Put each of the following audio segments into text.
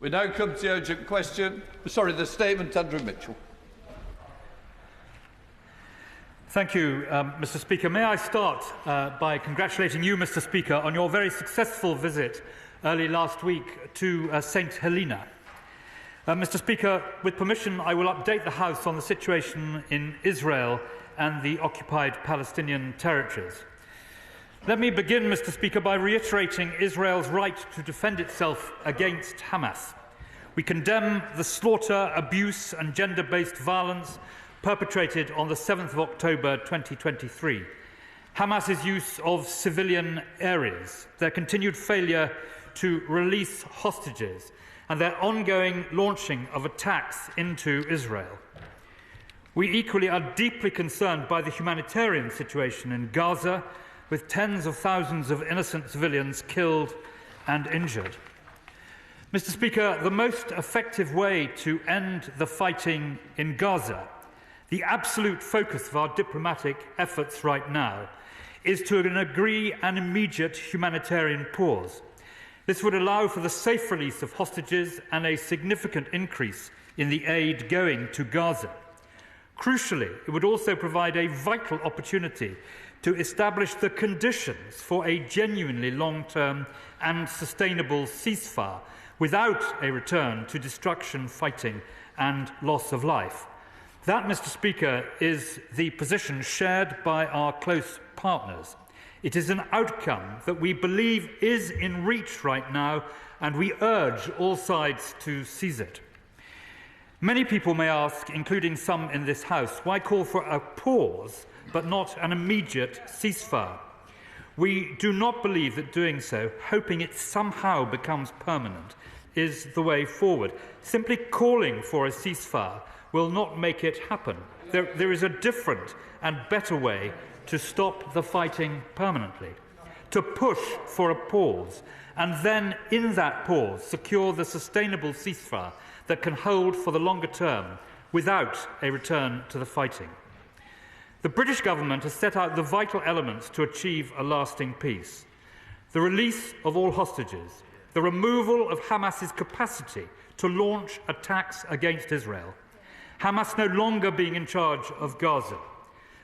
We now come to the urgent question. Sorry, the statement, Andrew Mitchell. Thank you, Mr. Speaker. May I start by congratulating you, Mr. Speaker, on your very successful visit early last week to St. Helena. Mr. Speaker, with permission, I will update the House on the situation in Israel and the occupied Palestinian territories. Let me begin, Mr. Speaker, by reiterating Israel's right to defend itself against Hamas. We condemn the slaughter, abuse and gender-based violence perpetrated on the 7th of October 2023. Hamas's use of civilian areas, their continued failure to release hostages, and their ongoing launching of attacks into Israel. We equally are deeply concerned by the humanitarian situation in Gaza, with tens of thousands of innocent civilians killed and injured. Mr. Speaker, the most effective way to end the fighting in Gaza, the absolute focus of our diplomatic efforts right now, is to agree an immediate humanitarian pause. This would allow for the safe release of hostages and a significant increase in the aid going to Gaza. Crucially, it would also provide a vital opportunity to establish the conditions for a genuinely long-term and sustainable ceasefire without a return to destruction, fighting and loss of life. That, Mr. Speaker, is the position shared by our close partners. It is an outcome that we believe is in reach right now, and we urge all sides to seize it. Many people may ask, including some in this House, why call for a pause but not an immediate ceasefire? We do not believe that doing so, hoping it somehow becomes permanent, is the way forward. Simply calling for a ceasefire will not make it happen. There is a different and better way to stop the fighting permanently, to push for a pause, and then in that pause secure the sustainable ceasefire that can hold for the longer term without a return to the fighting. The British government has set out the vital elements to achieve a lasting peace: the release of all hostages, the removal of Hamas's capacity to launch attacks against Israel, Hamas no longer being in charge of Gaza,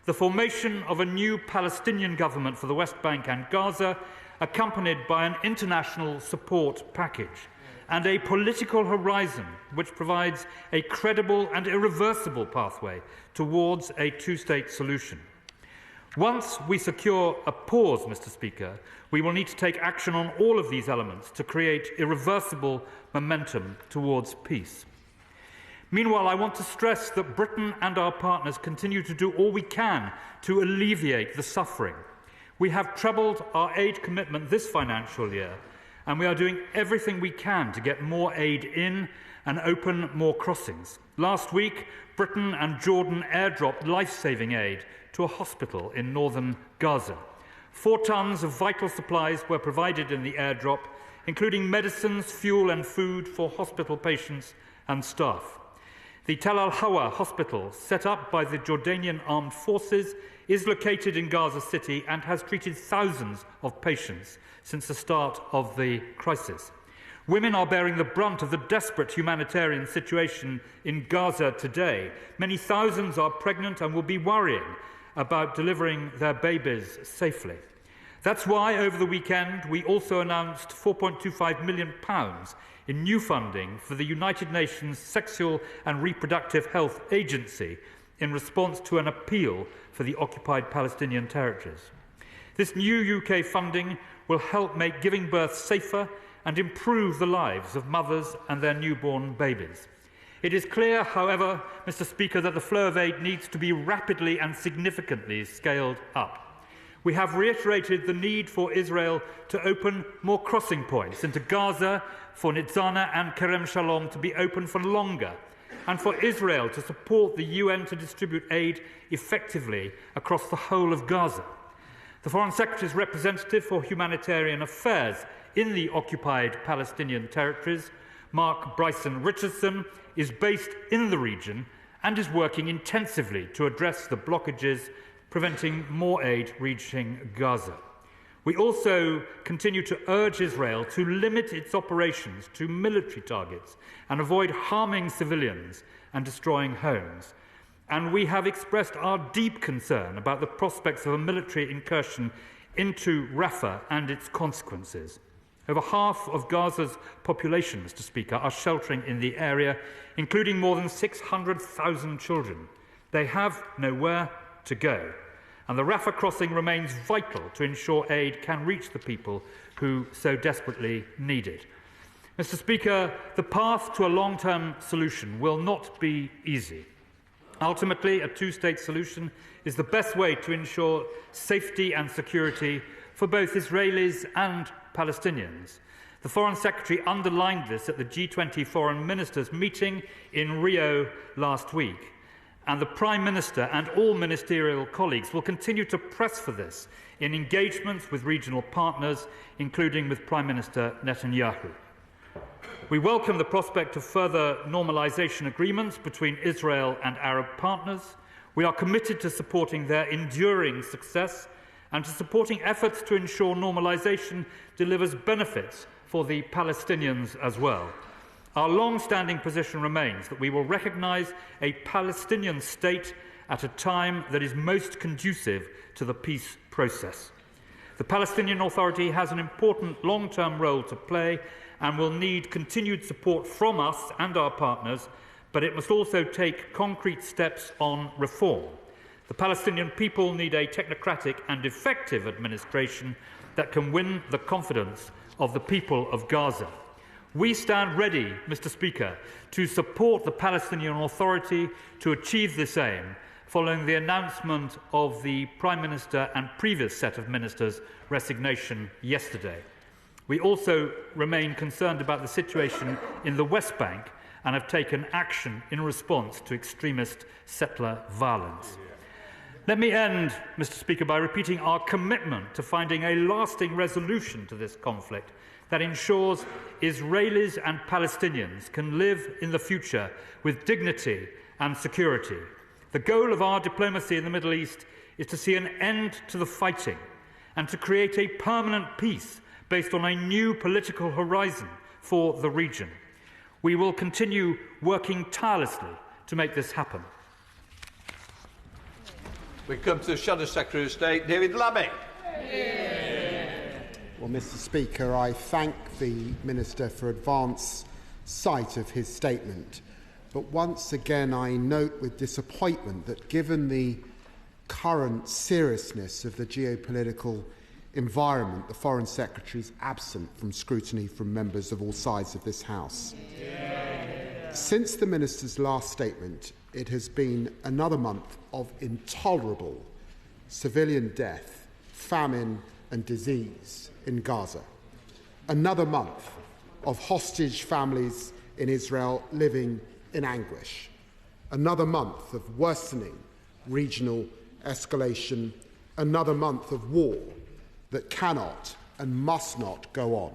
the formation of a new Palestinian government for the West Bank and Gaza, accompanied by an international support package, and a political horizon which provides a credible and irreversible pathway towards a two-state solution. Once we secure a pause, Mr. Speaker, we will need to take action on all of these elements to create irreversible momentum towards peace. Meanwhile, I want to stress that Britain and our partners continue to do all we can to alleviate the suffering. We have trebled our aid commitment this financial year, and we are doing everything we can to get more aid in and open more crossings. Last week, Britain and Jordan airdropped life-saving aid to a hospital in northern Gaza. 4 tons of vital supplies were provided in the airdrop, including medicines, fuel and food for hospital patients and staff. The Tel Al-Hawa hospital, set up by the Jordanian armed forces, is located in Gaza City and has treated thousands of patients since the start of the crisis. Women are bearing the brunt of the desperate humanitarian situation in Gaza today. Many thousands are pregnant and will be worrying about delivering their babies safely. That's why, over the weekend, we also announced £4.25 million in new funding for the United Nations Sexual and Reproductive Health Agency in response to an appeal for the occupied Palestinian territories. This new UK funding will help make giving birth safer and improve the lives of mothers and their newborn babies. It is clear, however, Mr. Speaker, that the flow of aid needs to be rapidly and significantly scaled up. We have reiterated the need for Israel to open more crossing points into Gaza, for Nitzana and Kerem Shalom to be open for longer, and for Israel to support the UN to distribute aid effectively across the whole of Gaza. The Foreign Secretary's representative for humanitarian affairs in the occupied Palestinian territories, Mark Bryson Richardson, is based in the region and is working intensively to address the blockages preventing more aid reaching Gaza. We also continue to urge Israel to limit its operations to military targets and avoid harming civilians and destroying homes. And we have expressed our deep concern about the prospects of a military incursion into Rafah and its consequences. Over half of Gaza's population, Mr. Speaker, are sheltering in the area, including more than 600,000 children. They have nowhere to go. And the Rafah crossing remains vital to ensure aid can reach the people who so desperately need it. Mr. Speaker, the path to a long-term solution will not be easy. Ultimately, a two-state solution is the best way to ensure safety and security for both Israelis and Palestinians. The Foreign Secretary underlined this at the G20 Foreign Ministers meeting in Rio last week. And the Prime Minister and all ministerial colleagues will continue to press for this in engagements with regional partners, including with Prime Minister Netanyahu. We welcome the prospect of further normalisation agreements between Israel and Arab partners. We are committed to supporting their enduring success and to supporting efforts to ensure normalisation delivers benefits for the Palestinians as well. Our long-standing position remains that we will recognise a Palestinian state at a time that is most conducive to the peace process. The Palestinian Authority has an important long-term role to play and will need continued support from us and our partners, but it must also take concrete steps on reform. The Palestinian people need a technocratic and effective administration that can win the confidence of the people of Gaza. We stand ready, Mr. Speaker, to support the Palestinian Authority to achieve this aim, following the announcement of the Prime Minister and previous set of ministers' resignation yesterday. We also remain concerned about the situation in the West Bank and have taken action in response to extremist settler violence. Let me end, Mr. Speaker, by repeating our commitment to finding a lasting resolution to this conflict that ensures Israelis and Palestinians can live in the future with dignity and security. The goal of our diplomacy in the Middle East is to see an end to the fighting and to create a permanent peace based on a new political horizon for the region. We will continue working tirelessly to make this happen. We come to the Shadow Secretary of State, David Lammy. Well, Mr. Speaker, I thank the Minister for advance sight of his statement. But once again, I note with disappointment that given the current seriousness of the geopolitical environment, the Foreign Secretary is absent from scrutiny from members of all sides of this House. Since the Minister's last statement, it has been another month of intolerable civilian death, famine and disease in Gaza. Another month of hostage families in Israel living in anguish. Another month of worsening regional escalation. Another month of war that cannot and must not go on.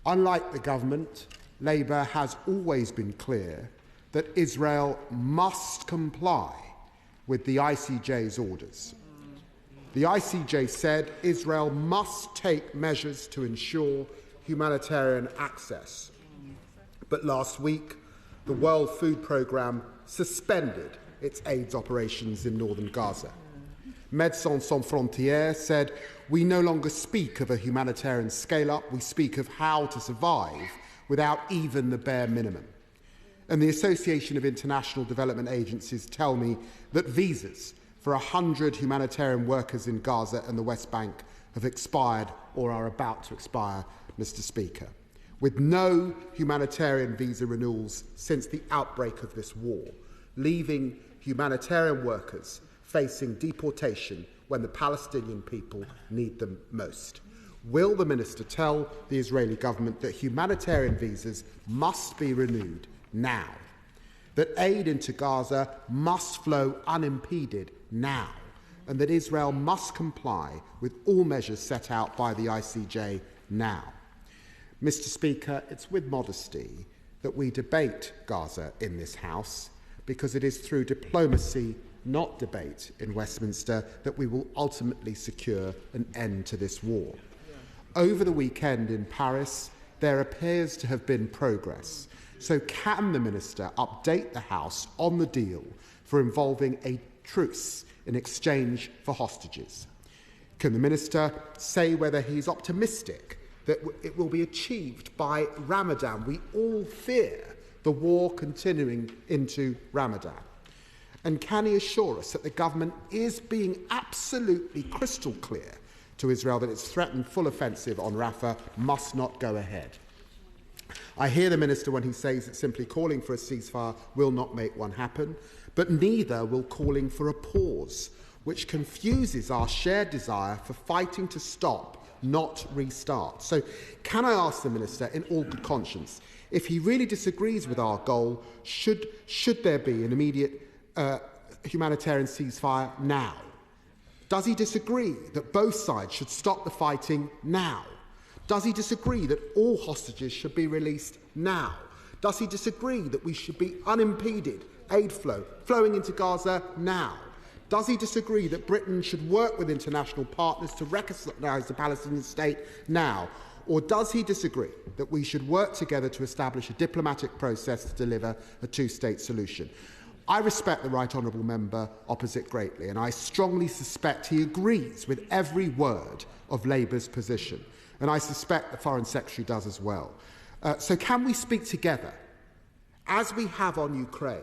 Unlike the government, Labour has always been clear that Israel must comply with the ICJ's orders. The ICJ said Israel must take measures to ensure humanitarian access. But last week, the World Food Programme suspended its AIDS operations in northern Gaza. Médecins Sans Frontières said, "We no longer speak of a humanitarian scale-up, we speak of how to survive without even the bare minimum." And the Association of International Development Agencies tell me that visas for 100 humanitarian workers in Gaza and the West Bank have expired or are about to expire, Mr. Speaker, with no humanitarian visa renewals since the outbreak of this war, leaving humanitarian workers facing deportation when the Palestinian people need them most. Will the Minister tell the Israeli government that humanitarian visas must be renewed now, that aid into Gaza must flow unimpeded now, and that Israel must comply with all measures set out by the ICJ now? Mr. Speaker, it's with modesty that we debate Gaza in this House, because it is through diplomacy not debate in Westminster, that we will ultimately secure an end to this war. Over the weekend in Paris, there appears to have been progress. So can the Minister update the House on the deal for involving a truce in exchange for hostages? Can the Minister say whether he's optimistic that it will be achieved by Ramadan? We all fear the war continuing into Ramadan. And can he assure us that the government is being absolutely crystal clear to Israel that its threatened full offensive on Rafah must not go ahead? I hear the Minister when he says that simply calling for a ceasefire will not make one happen, but neither will calling for a pause, which confuses our shared desire for fighting to stop, not restart. So can I ask the Minister, in all good conscience, if he really disagrees with our goal, should there be an immediate humanitarian ceasefire now? Does he disagree that both sides should stop the fighting now? Does he disagree that all hostages should be released now? Does he disagree that we should be unimpeded aid flowing into Gaza now? Does he disagree that Britain should work with international partners to recognise the Palestinian state now? Or does he disagree that we should work together to establish a diplomatic process to deliver a two-state solution? I respect the Right Honourable Member opposite greatly, and I strongly suspect he agrees with every word of Labour's position. And I suspect the Foreign Secretary does as well. So can we speak together, as we have on Ukraine?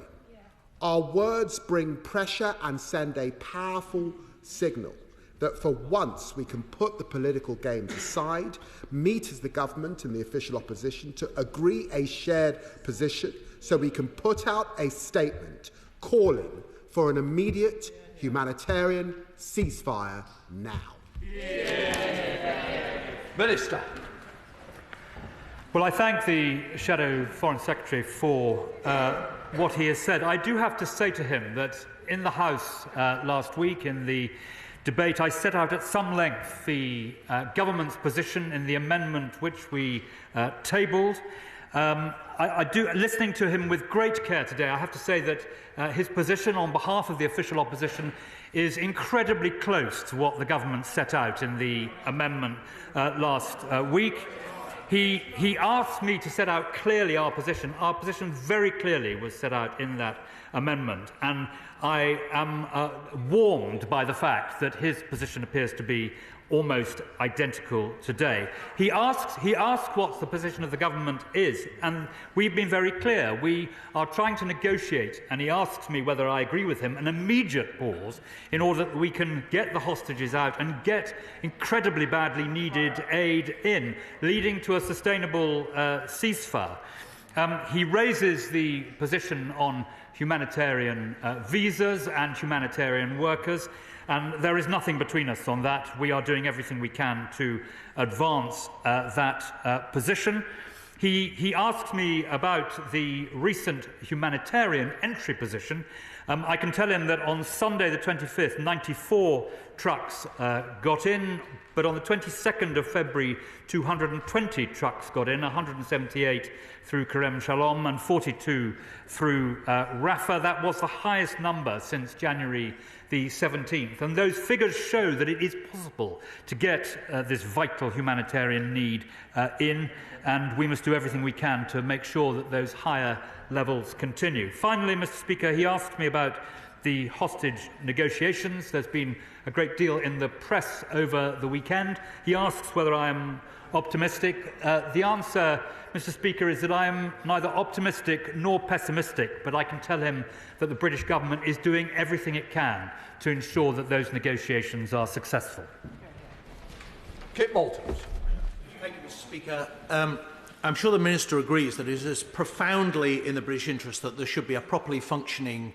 Our words bring pressure and send a powerful signal that for once we can put the political games aside, meet as the government and the official opposition to agree a shared position so we can put out a statement calling for an immediate humanitarian ceasefire now. Minister. Well, I thank the Shadow Foreign Secretary for what he has said. I do have to say to him that in the House last week, in the debate, I set out at some length the government's position in the amendment which we tabled. Listening to him with great care today, I have to say that his position on behalf of the official opposition is incredibly close to what the government set out in the amendment last week. He asked me to set out clearly our position. Our position very clearly was set out in that amendment, and I am warmed by the fact that his position appears to be almost identical today. He asked what the position of the government is, and we've been very clear. We are trying to negotiate, and he asks me whether I agree with him, an immediate pause in order that we can get the hostages out and get incredibly badly needed aid in, leading to a sustainable ceasefire. He raises the position on humanitarian visas and humanitarian workers, and there is nothing between us on that. We are doing everything we can to advance that position. He asked me about the recent humanitarian entry position. I can tell him that on Sunday the 25th, 94 trucks got in, but on the 22nd of February, 220 trucks got in, 178 through Kerem Shalom and 42 through Rafah. That was the highest number since January the 17th. And those figures show that it is possible to get this vital humanitarian need in, and we must do everything we can to make sure that those higher levels continue. Finally, Mr. Speaker, he asked me about the hostage negotiations. There's been a great deal in the press over the weekend. He asks whether I am optimistic. The answer, Mr. Speaker, is that I am neither optimistic nor pessimistic, but I can tell him that the British government is doing everything it can to ensure that those negotiations are successful. Kit Moulton. Thank you, Mr. Speaker. I'm sure the Minister agrees that it is profoundly in the British interest that there should be a properly functioning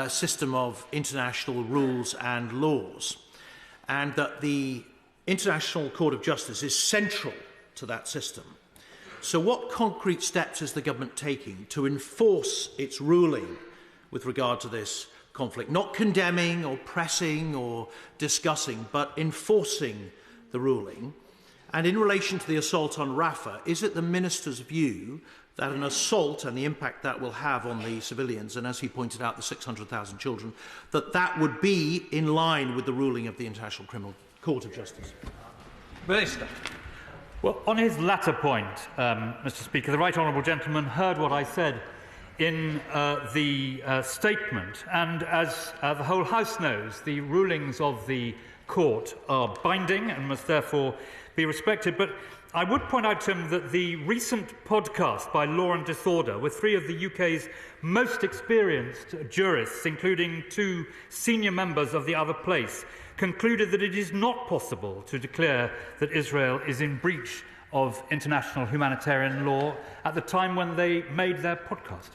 system of international rules and laws, and that the International Court of Justice is central to that system. So what concrete steps is the government taking to enforce its ruling with regard to this conflict? Not condemning or pressing or discussing, but enforcing the ruling. And in relation to the assault on Rafah, is it the Minister's view that an assault and the impact that will have on the civilians, and as he pointed out, the 600,000 children, that would be in line with the ruling of the International Criminal Court of Justice. Minister. Well, on his latter point, Mr. Speaker, the right honourable gentleman heard what I said in the statement, and as the whole House knows, the rulings of the court are binding and must therefore be respected. But I would point out to him that the recent podcast by Law and Disorder, with 3 of the UK's most experienced jurists, including 2 senior members of the other place, concluded that it is not possible to declare that Israel is in breach of international humanitarian law at the time when they made their podcast.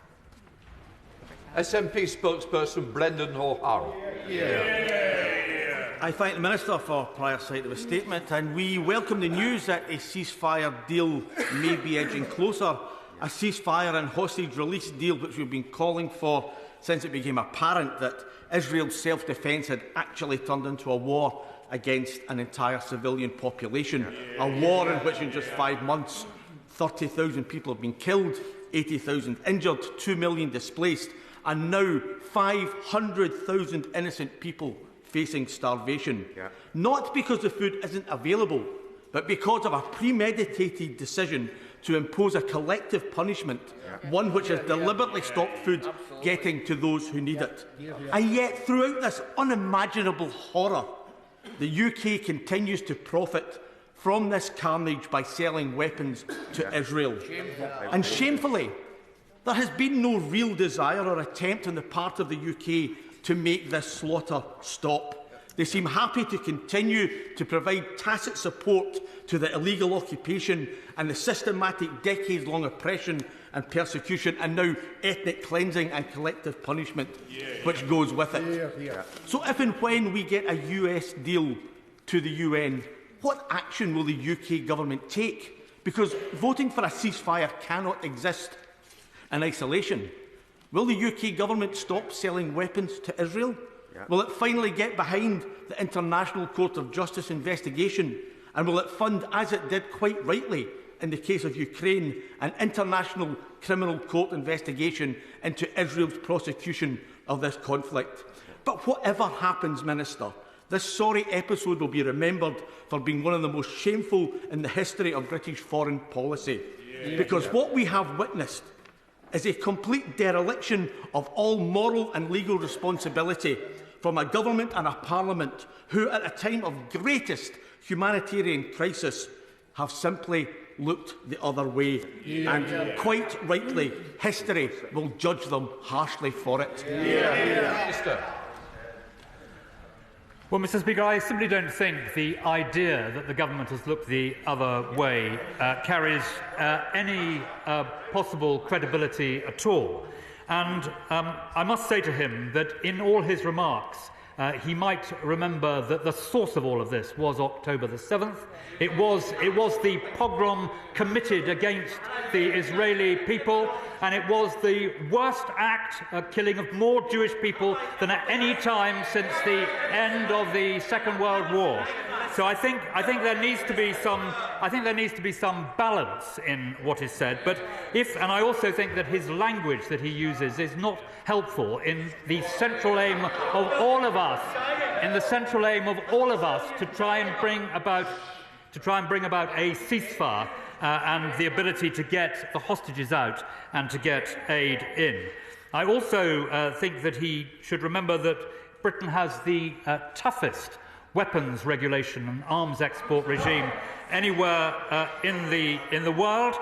SNP spokesperson Brendan O'Hara. I thank the Minister for prior sight of his statement, and we welcome the news that a ceasefire deal may be edging closer. A ceasefire and hostage release deal which we've been calling for since it became apparent that Israel's self-defence had actually turned into a war against an entire civilian population. A war in which in just 5 months 30,000 people have been killed, 80,000 injured, 2 million displaced, and now 500,000 innocent people facing starvation. Not because the food isn't available, but because of a premeditated decision to impose a collective punishment, one which has deliberately stopped food getting to those who need it. And yet, throughout this unimaginable horror, the UK continues to profit from this carnage by selling weapons to Israel. And shamefully, there has been no real desire or attempt on the part of the UK to make this slaughter stop. They seem happy to continue to provide tacit support to the illegal occupation and the systematic decades-long oppression and persecution and now ethnic cleansing and collective punishment which goes with it. So if and when we get a US deal to the UN, what action will the UK government take? Because voting for a ceasefire cannot exist in isolation. Will the UK government stop selling weapons to Israel? Will it finally get behind the International Court of Justice investigation? And will it fund, as it did quite rightly in the case of Ukraine, an International Criminal Court investigation into Israel's prosecution of this conflict? But whatever happens, Minister, this sorry episode will be remembered for being one of the most shameful in the history of British foreign policy. Because what we have witnessed is a complete dereliction of all moral and legal responsibility from a government and a parliament who, at a time of greatest humanitarian crisis, have simply looked the other way. And quite rightly, history will judge them harshly for it. Well, Mr. Speaker, I simply don't think the idea that the government has looked the other way carries any possible credibility at all. And I must say to him that in all his remarks, he might remember that the source of all of this was October the 7th. It was the pogrom committed against the Israeli people, and it was the worst act, killing of more Jewish people than at any time since the end of the Second World War. So I think there needs to be some balance in what is said. But and I also think that his language that he uses is not helpful in the central aim of all of us, to try and bring about a ceasefire and the ability to get the hostages out and to get aid in. I also think that he should remember that Britain has the toughest weapons regulation and arms export regime anywhere in the world.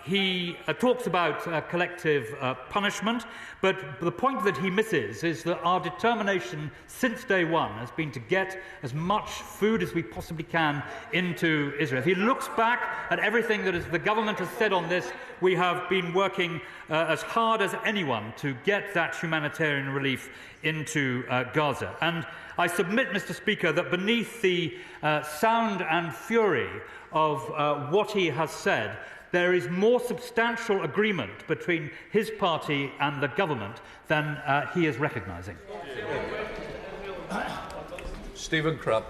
He talks about collective punishment, but the point that he misses is that our determination since day one has been to get as much food as we possibly can into Israel. If he looks back at everything that the government has said on this, we have been working as hard as anyone to get that humanitarian relief into Gaza. And I submit, Mr. Speaker, that beneath the sound and fury of what he has said, there is more substantial agreement between his party and the government than he is recognising. Stephen Crubb.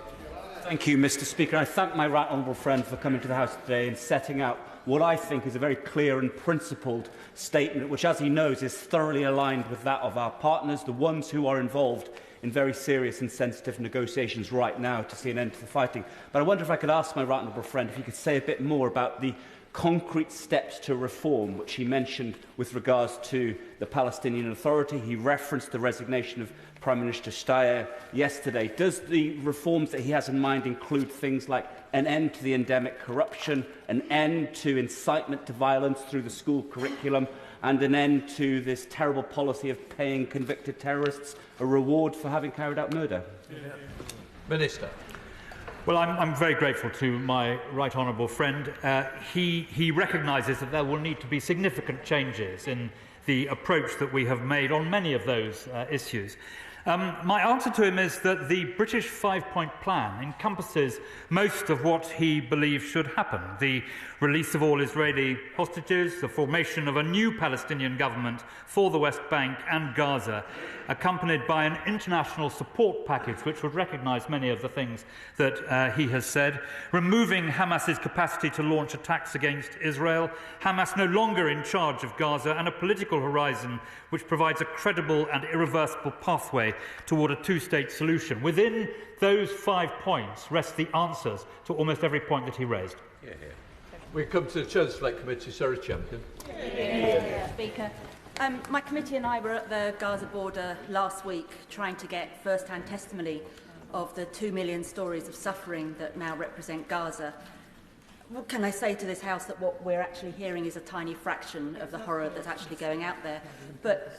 Thank you, Mr. Speaker. I thank my right honourable friend for coming to the House today and setting out what I think is a very clear and principled statement, which, as he knows, is thoroughly aligned with that of our partners, the ones who are involved in very serious and sensitive negotiations right now to see an end to the fighting. But I wonder if I could ask my right honourable friend if he could say a bit more about the concrete steps to reform which he mentioned with regards to the Palestinian Authority. He referenced the resignation of Prime Minister Steyer yesterday. Does the reforms that he has in mind include things like an end to the endemic corruption, an end to incitement to violence through the school curriculum, and an end to this terrible policy of paying convicted terrorists a reward for having carried out murder? Minister. Well, I'm very grateful to my right honourable friend. He recognises that there will need to be significant changes in the approach that we have made on many of those issues. My answer to him is that the British five-point plan encompasses most of what he believes should happen: the release of all Israeli hostages, the formation of a new Palestinian government for the West Bank and Gaza, accompanied by an international support package which would recognise many of the things that he has said, removing Hamas's capacity to launch attacks against Israel, Hamas no longer in charge of Gaza, and a political horizon which provides a credible and irreversible pathway toward a two-state solution. Within those 5 points rest the answers to almost every point that he raised. We come to the Chair's Select Committee. Sarah Champion. Speaker. My committee and I were at the Gaza border last week trying to get first-hand testimony of the 2 million stories of suffering that now represent Gaza. What can I say to this House that what we're actually hearing is a tiny fraction of the horror that's actually going out there? But,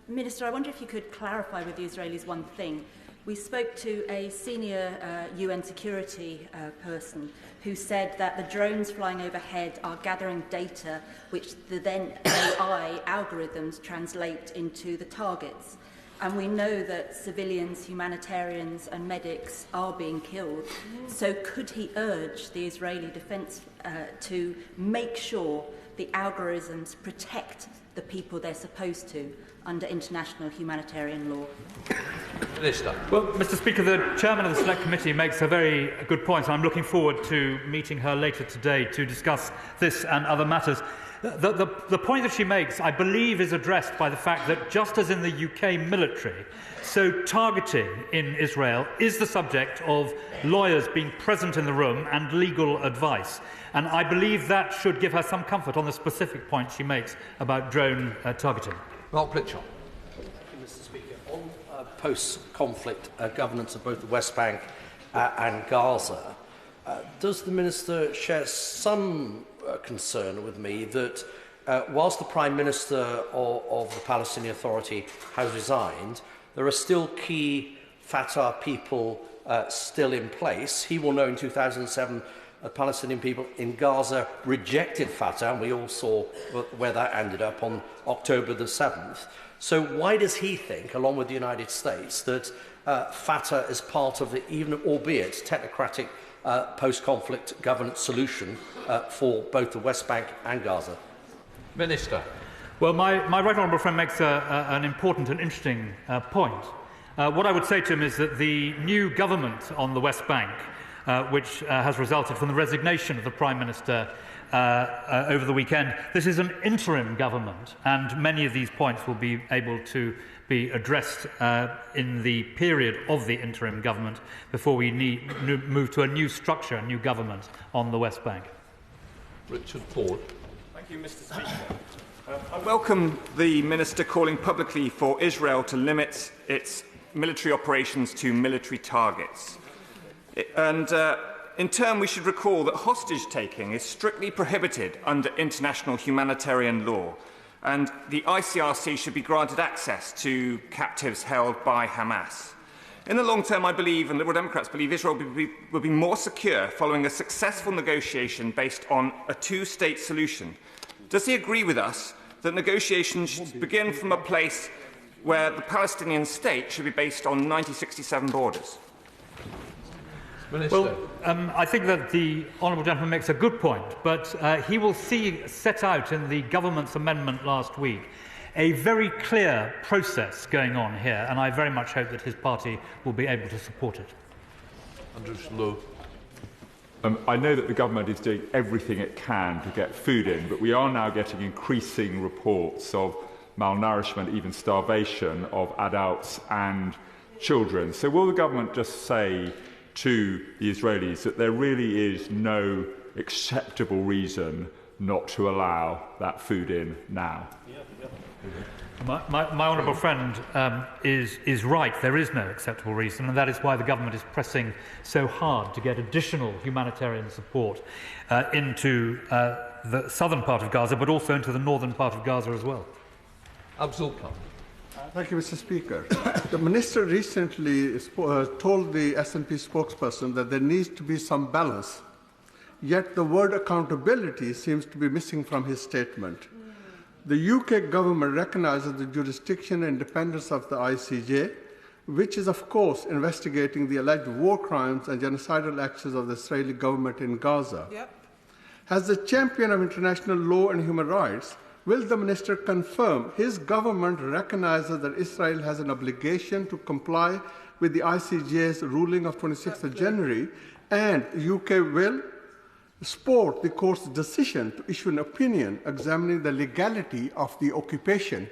Minister, I wonder if you could clarify with the Israelis one thing. We spoke to a senior UN security person who said that the drones flying overhead are gathering data which the then AI algorithms translate into the targets. And we know that civilians, humanitarians and medics are being killed. So could he urge the Israeli defence to make sure the algorithms protect the people they're supposed to under international humanitarian law? Minister. Well, Mr. Speaker, the chairman of the Select Committee makes a very good point. I'm looking forward to meeting her later today to discuss this and other matters. The point that she makes, I believe, is addressed by the fact that just as in the UK military, so targeting in Israel is the subject of lawyers being present in the room and legal advice. And I believe that should give her some comfort on the specific point she makes about drone targeting. Mark Pritchard. Thank you, Mr. Speaker. On post-conflict governance of both the West Bank and Gaza, does the Minister share some concern with me that whilst the Prime Minister of the Palestinian Authority has resigned, there are still key Fatah people still in place? He will know in 2007 Palestinian people in Gaza rejected Fatah, and we all saw where that ended up on October the 7th. So why does he think, along with the United States, that Fatah is part of the, even albeit technocratic, post-conflict governance solution for both the West Bank and Gaza? Minister. Well, my right honourable friend makes an important and interesting point. What I would say to him is that the new government on the West Bank, which has resulted from the resignation of the Prime Minister over the weekend, this is an interim government, and many of these points will be able to be addressed in the period of the interim government before we move to a new structure, a new government on the West Bank. Richard Ford. Thank you, Mr. Speaker. I welcome the Minister calling publicly for Israel to limit its military operations to military targets. And in turn, we should recall that hostage-taking is strictly prohibited under international humanitarian law, and the ICRC should be granted access to captives held by Hamas. In the long term, I believe, and Liberal Democrats believe, Israel will be more secure following a successful negotiation based on a two-state solution. Does he agree with us that negotiations should begin from a place where the Palestinian state should be based on 1967 borders? Minister. Well, I think that the honourable gentleman makes a good point, but he will see set out in the government's amendment last week a very clear process going on here, and I very much hope that his party will be able to support it. I know that the government is doing everything it can to get food in, but we are now getting increasing reports of malnourishment, even starvation of adults and children. So will the government just say to the Israelis that there really is no acceptable reason not to allow that food in now? My honourable friend is right. There is no acceptable reason, and that is why the government is pressing so hard to get additional humanitarian support into the southern part of Gaza, but also into the northern part of Gaza as well. Abdul Khan. Thank you, Mr. Speaker. The Minister recently told the SNP spokesperson that there needs to be some balance, yet the word accountability seems to be missing from his statement. The UK government recognises the jurisdiction and independence of the ICJ, which is, of course, investigating the alleged war crimes and genocidal actions of the Israeli government in Gaza. Yep. As the champion of international law and human rights, will the Minister confirm his government recognises that Israel has an obligation to comply with the ICJ's ruling of 26th of January, and the UK will support the court's decision to issue an opinion examining the legality of the occupation?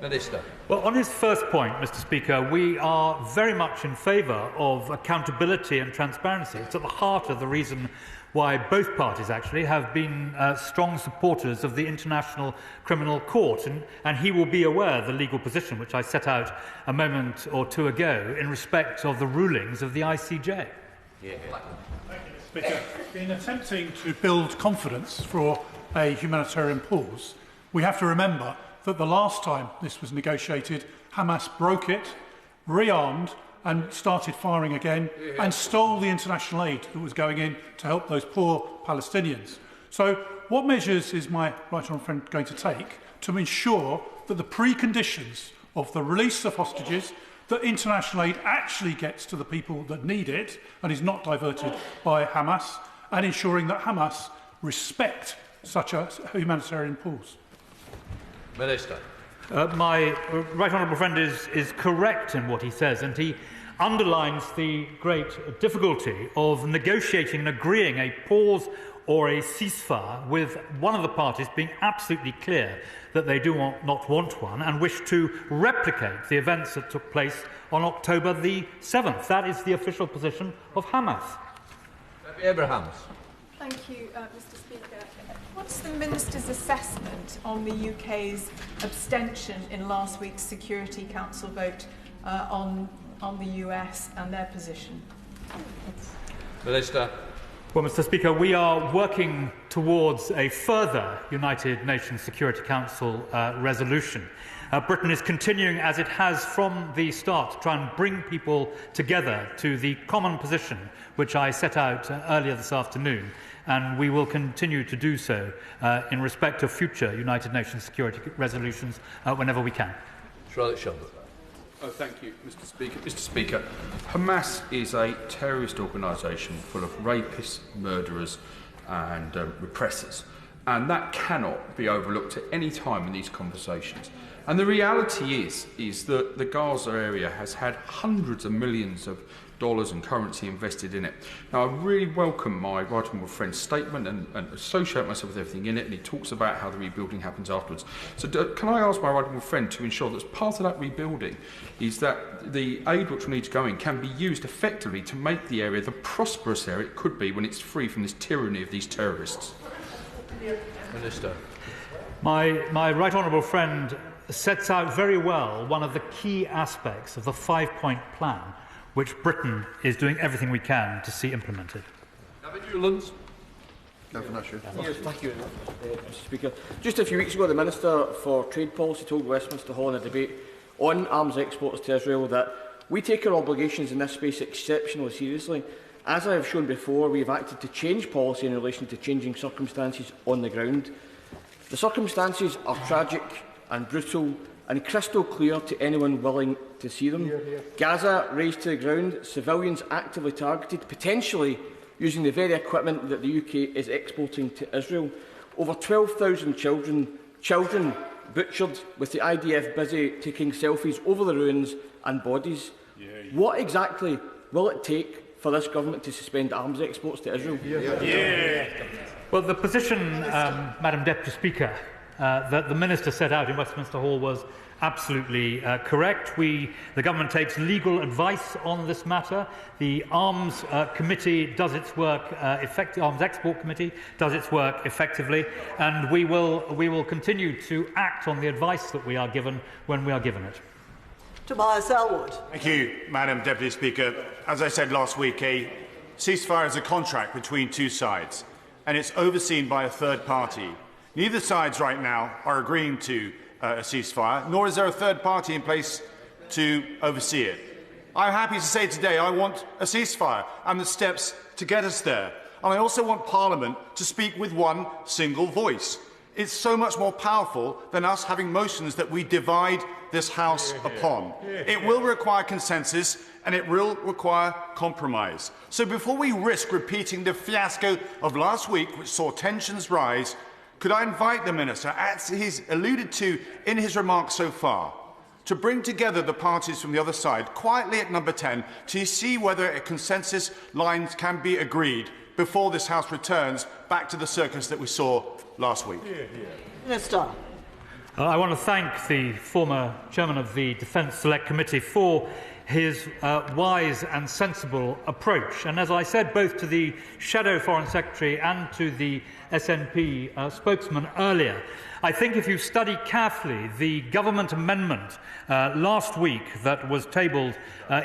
Minister. Well, on his first point, Mr. Speaker, we are very much in favour of accountability and transparency. It's at the heart of the reason why both parties actually have been strong supporters of the International Criminal Court, and he will be aware of the legal position which I set out a moment or two ago in respect of the rulings of the ICJ. Speaker, in attempting to build confidence for a humanitarian pause, we have to remember that the last time this was negotiated, Hamas broke it, rearmed and started firing again and stole the international aid that was going in to help those poor Palestinians. So what measures is my right honourable friend going to take to ensure that the preconditions of the release of hostages, that international aid actually gets to the people that need it and is not diverted by Hamas, and ensuring that Hamas respect such a humanitarian pause? Minister. My right honourable friend is correct in what he says, and he underlines the great difficulty of negotiating and agreeing a pause or a ceasefire with one of the parties being absolutely clear that they do not want one and wish to replicate the events that took place on October the 7th. That is the official position of Hamas. Abrahams. Thank you, Mr. Speaker. What's the Minister's assessment on the UK's abstention in last week's Security Council vote on the US and their position? Minister. Well, Mr. Speaker, we are working towards a further United Nations Security Council resolution. Britain is continuing, as it has from the start, to try and bring people together to the common position which I set out earlier this afternoon, and we will continue to do so in respect of future United Nations security resolutions whenever we can. Charlotte Shelburne. Thank you, Mr. Speaker. Mr. Speaker, Hamas is a terrorist organisation full of rapists, murderers and repressors, and that cannot be overlooked at any time in these conversations. And the reality is that the Gaza area has had hundreds of millions of dollars and currency invested in it. Now, I really welcome my right honourable friend's statement and associate myself with everything in it, and he talks about how the rebuilding happens afterwards. So can I ask my right honourable friend to ensure that as part of that rebuilding is that the aid which will need to go in can be used effectively to make the area the prosperous area it could be when it's free from this tyranny of these terrorists? Minister. My right honourable friend sets out very well one of the key aspects of the five-point plan which Britain is doing everything we can to see implemented. Newlands. Yes, thank you, Mr. Speaker. Just a few weeks ago, the Minister for Trade Policy told Westminster Hall in a debate on arms exports to Israel that we take our obligations in this space exceptionally seriously. As I have shown before, we have acted to change policy in relation to changing circumstances on the ground. The circumstances are tragic and brutal and crystal clear to anyone willing to see them. Gaza razed to the ground, civilians actively targeted, potentially using the very equipment that the UK is exporting to Israel. Over 12,000 children butchered, with the IDF busy taking selfies over the ruins and bodies. What exactly will it take for this government to suspend arms exports to Israel? Well, the position, Madam Deputy Speaker, that the Minister set out in Westminster Hall was absolutely correct. The government takes legal advice on this matter. The Arms Committee does its work Arms Export Committee does its work effectively, and we will continue to act on the advice that we are given when we are given it. Tobias Elwood. Thank you, Madam Deputy Speaker. As I said last week, a ceasefire is a contract between two sides, and it's overseen by a third party. Neither sides right now are agreeing to a ceasefire, nor is there a third party in place to oversee it. I'm happy to say today I want a ceasefire and the steps to get us there. And I also want Parliament to speak with one single voice. It's so much more powerful than us having motions that we divide this House upon. It will require consensus and it will require compromise. So before we risk repeating the fiasco of last week, which saw tensions rise, could I invite the Minister, as he's alluded to in his remarks so far, to bring together the parties from the other side quietly at number 10 to see whether a consensus line can be agreed before this House returns back to the circus that we saw last week? Minister. I want to thank the former chairman of the Defence Select Committee for his wise and sensible approach. And as I said both to the Shadow Foreign Secretary and to the SNP spokesman earlier, I think if you study carefully the government amendment last week that was tabled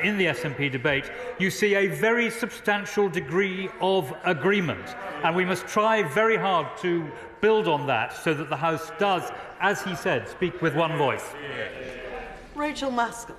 in the SNP debate, you see a very substantial degree of agreement. And we must try very hard to build on that so that the House does, as he said, speak with one voice. Rachel Maskell.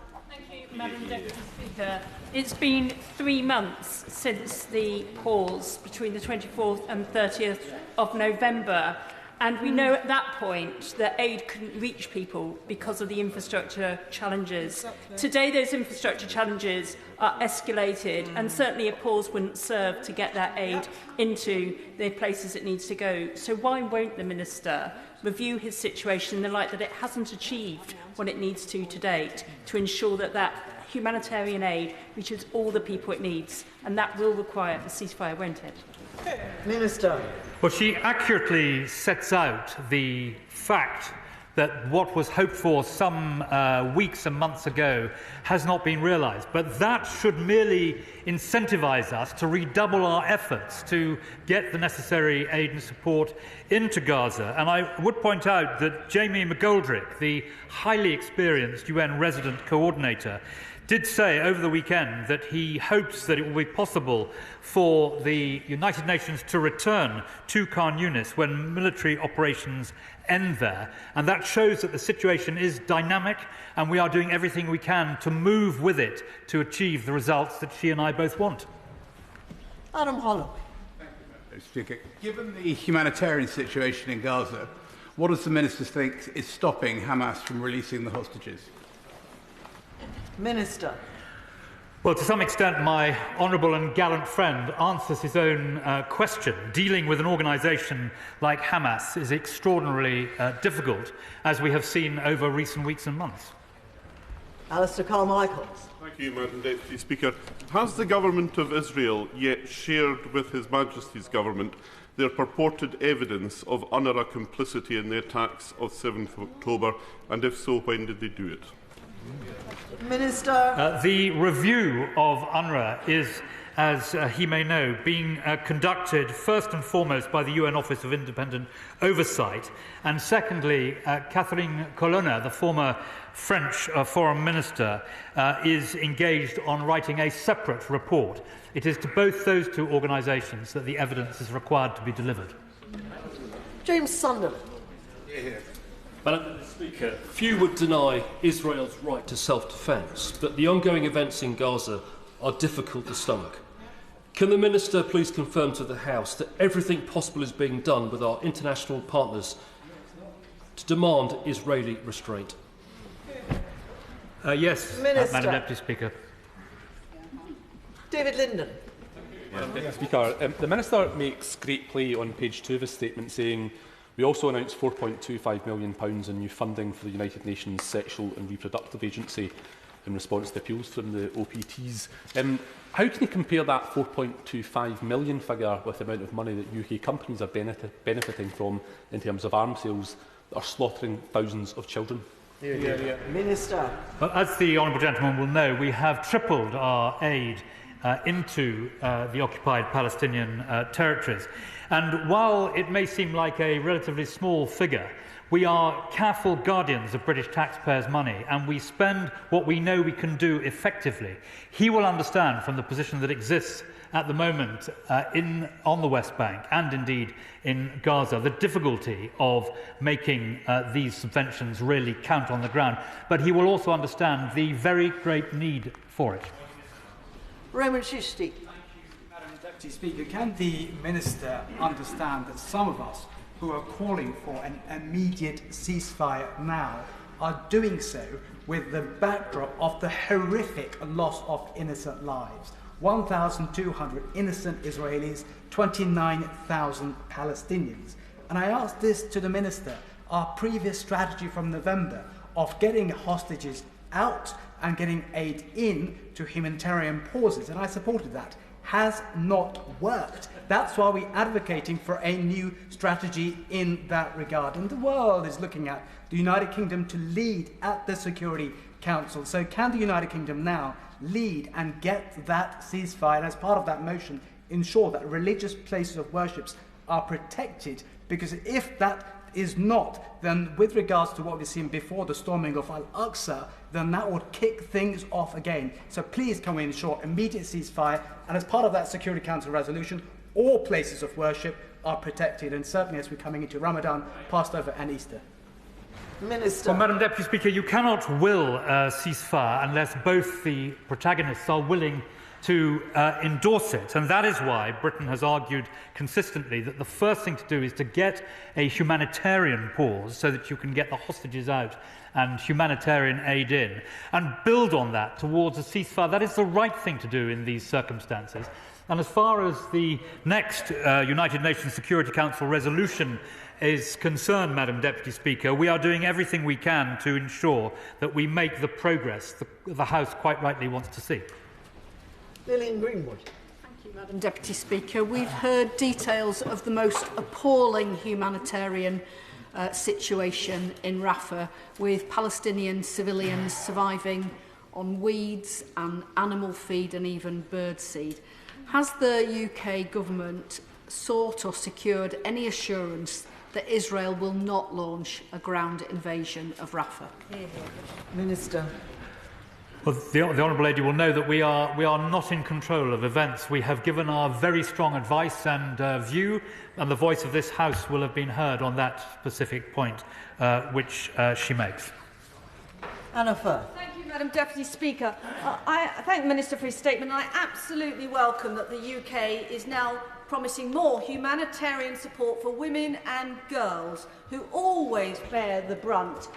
Madam Deputy Speaker, it's been 3 months since the pause between the 24th and 30th of November, and we know at that point that aid couldn't reach people because of the infrastructure challenges. Today those infrastructure challenges are escalated, and certainly a pause wouldn't serve to get that aid into the places it needs to go. So why won't the Minister review his situation in the light that it hasn't achieved what it needs to date to ensure that that humanitarian aid reaches all the people it needs, and that will require a ceasefire, won't it? Minister. Well, she accurately sets out the fact that what was hoped for some weeks and months ago has not been realised. But that should merely incentivise us to redouble our efforts to get the necessary aid and support into Gaza. And I would point out that Jamie McGoldrick, the highly experienced UN resident coordinator, did say over the weekend that he hopes that it will be possible for the United Nations to return to Khan Yunis when military operations end there. And that shows that the situation is dynamic, and we are doing everything we can to move with it to achieve the results that she and I both want. Adam Holloway. Speaker, given the humanitarian situation in Gaza, what does the Minister think is stopping Hamas from releasing the hostages? Minister. Well, to some extent, my honourable and gallant friend answers his own question. Dealing with an organisation like Hamas is extraordinarily difficult, as we have seen over recent weeks and months. Alistair Carmichael. Thank you, Madam Deputy Speaker. Has the Government of Israel yet shared with His Majesty's Government their purported evidence of UNRWA complicity in the attacks of 7th October, and if so, when did they do it? Minister. The review of UNRWA is, as he may know, being conducted first and foremost by the UN Office of Independent Oversight, and secondly, Catherine Colonna, the former French Foreign Minister, is engaged on writing a separate report. It is to both those two organisations that the evidence is required to be delivered. James Sunderland. Madam Speaker, few would deny Israel's right to self-defence, but the ongoing events in Gaza are difficult to stomach. Can the Minister please confirm to the House that everything possible is being done with our international partners to demand Israeli restraint? Yes, Madam Deputy Speaker. David Linden. Madam Speaker, the Minister makes great play on page 2 of his statement, saying we also announced £4.25 million in new funding for the United Nations Sexual and Reproductive Agency. in response to appeals from the OPTs. How can you compare that 4.25 million figure with the amount of money that UK companies are benefiting from in terms of arms sales that are slaughtering thousands of children? Minister. Well, as the honourable gentleman will know, we have tripled our aid into the occupied Palestinian territories. And while it may seem like a relatively small figure, we are careful guardians of British taxpayers' money, and we spend what we know we can do effectively. He will understand from the position that exists at the moment on the West Bank and indeed in Gaza the difficulty of making these subventions really count on the ground. But he will also understand the very great need for it. Raymond Shisti. Madam Deputy Speaker, can the Minister understand that some of us who are calling for an immediate ceasefire now are doing so with the backdrop of the horrific loss of innocent lives? 1,200 innocent Israelis, 29,000 Palestinians. And I ask this to the Minister, our previous strategy from November of getting hostages out and getting aid in to humanitarian pauses, and I supported that, has not worked. That's why we're advocating for a new strategy in that regard. And the world is looking at the United Kingdom to lead at the Security Council. So can the United Kingdom now lead and get that ceasefire, and as part of that motion, ensure that religious places of worship are protected? Because if that is not, then with regards to what we've seen before the storming of Al-Aqsa, then that would kick things off again. So please can we ensure immediate ceasefire, and as part of that Security Council resolution, all places of worship are protected, and certainly as we're coming into Ramadan, Passover and Easter. Minister. Well, Madam Deputy Speaker, you cannot will a ceasefire unless both the protagonists are willing to endorse it. And that is why Britain has argued consistently that the first thing to do is to get a humanitarian pause so that you can get the hostages out and humanitarian aid in, and build on that towards a ceasefire. That is the right thing to do in these circumstances. And as far as the next United Nations Security Council resolution is concerned, Madam Deputy Speaker, we are doing everything we can to ensure that we make the progress the House quite rightly wants to see. Lillian Greenwood. Thank you, Madam Deputy Speaker. We've heard details of the most appalling humanitarian situation in Rafah, with Palestinian civilians surviving on weeds and animal feed and even bird seed. Has the UK government sought or secured any assurance that Israel will not launch a ground invasion of Rafah? Minister. Well, the Honourable Lady will know that we are not in control of events. We have given our very strong advice and view, and the voice of this House will have been heard on that specific point which she makes. Anna Furr. Thank you, Madam Deputy Speaker. I thank the Minister for his statement, and I absolutely welcome that the UK is now promising more humanitarian support for women and girls who always bear the brunt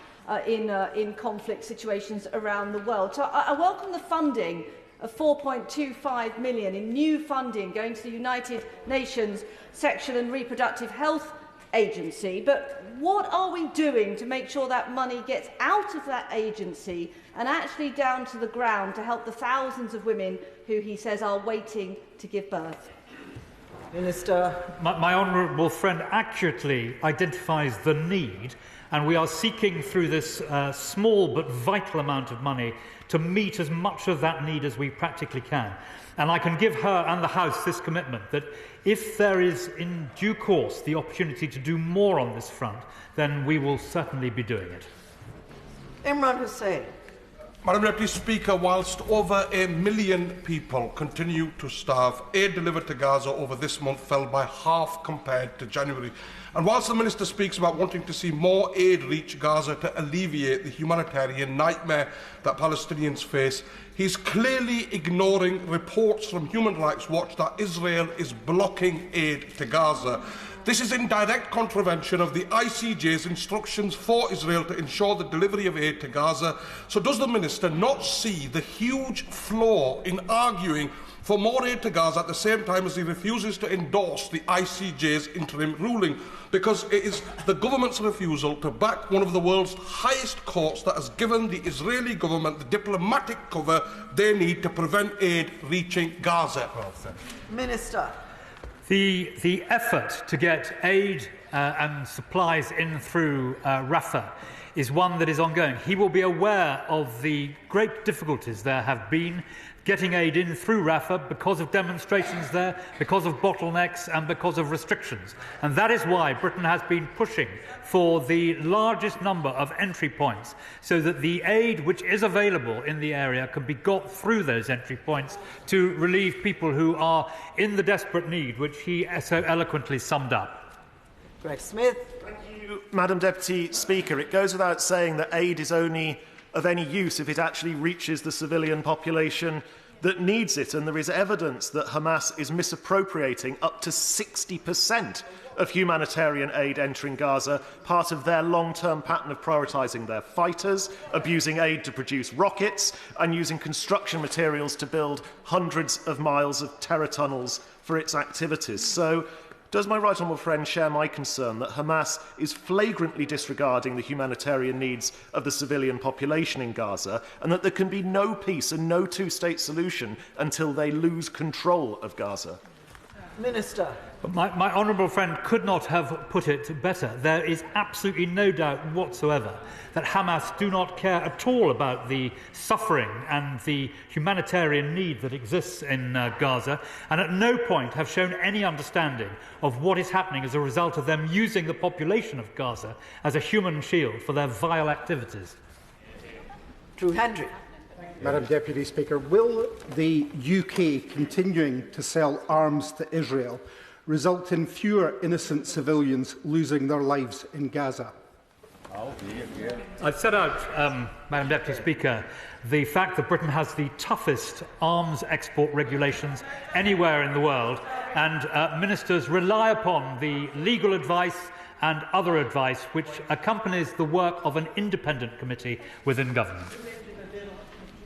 in conflict situations around the world. So I welcome the funding of 4.25 million in new funding going to the United Nations Sexual and Reproductive Health Agency. But what are we doing to make sure that money gets out of that agency and actually down to the ground to help the thousands of women who he says are waiting to give birth? Minister. My honourable friend accurately identifies the need, and we are seeking through this small but vital amount of money to meet as much of that need as we practically can. And I can give her and the House this commitment that if there is in due course the opportunity to do more on this front, then we will certainly be doing it. Imran Hussain. Madam Deputy Speaker, whilst over 1 million people continue to starve, aid delivered to Gaza over this month fell by half compared to January. And whilst the Minister speaks about wanting to see more aid reach Gaza to alleviate the humanitarian nightmare that Palestinians face, he's clearly ignoring reports from Human Rights Watch that Israel is blocking aid to Gaza. This is in direct contravention of the ICJ's instructions for Israel to ensure the delivery of aid to Gaza. So does the Minister not see the huge flaw in arguing for more aid to Gaza at the same time as he refuses to endorse the ICJ's interim ruling, because it is the government's refusal to back one of the world's highest courts that has given the Israeli government the diplomatic cover they need to prevent aid reaching Gaza. Minister. The effort to get aid and supplies in through Rafah is one that is ongoing. He will be aware of the great difficulties there have been getting aid in through Rafah because of demonstrations there, because of bottlenecks and because of restrictions. And that is why Britain has been pushing for the largest number of entry points so that the aid which is available in the area can be got through those entry points to relieve people who are in the desperate need, which he so eloquently summed up. Greg Smith. Thank you, Madam Deputy Speaker. It goes without saying that aid is only of any use if it actually reaches the civilian population that needs it, and there is evidence that Hamas is misappropriating up to 60% of humanitarian aid entering Gaza, part of their long-term pattern of prioritising their fighters, abusing aid to produce rockets, and using construction materials to build hundreds of miles of terror tunnels for its activities. So, does my right honourable friend share my concern that Hamas is flagrantly disregarding the humanitarian needs of the civilian population in Gaza, and that there can be no peace and no two-state solution until they lose control of Gaza? Minister. But my honourable friend could not have put it better. There is absolutely no doubt whatsoever that Hamas do not care at all about the suffering and the humanitarian need that exists in Gaza, and at no point have shown any understanding of what is happening as a result of them using the population of Gaza as a human shield for their vile activities. Drew Hendry. Madam Deputy Speaker, will the UK continuing to sell arms to Israel result in fewer innocent civilians losing their lives in Gaza? I've set out, Madam Deputy Speaker, the fact that Britain has the toughest arms export regulations anywhere in the world, and ministers rely upon the legal advice and other advice which accompanies the work of an independent committee within government.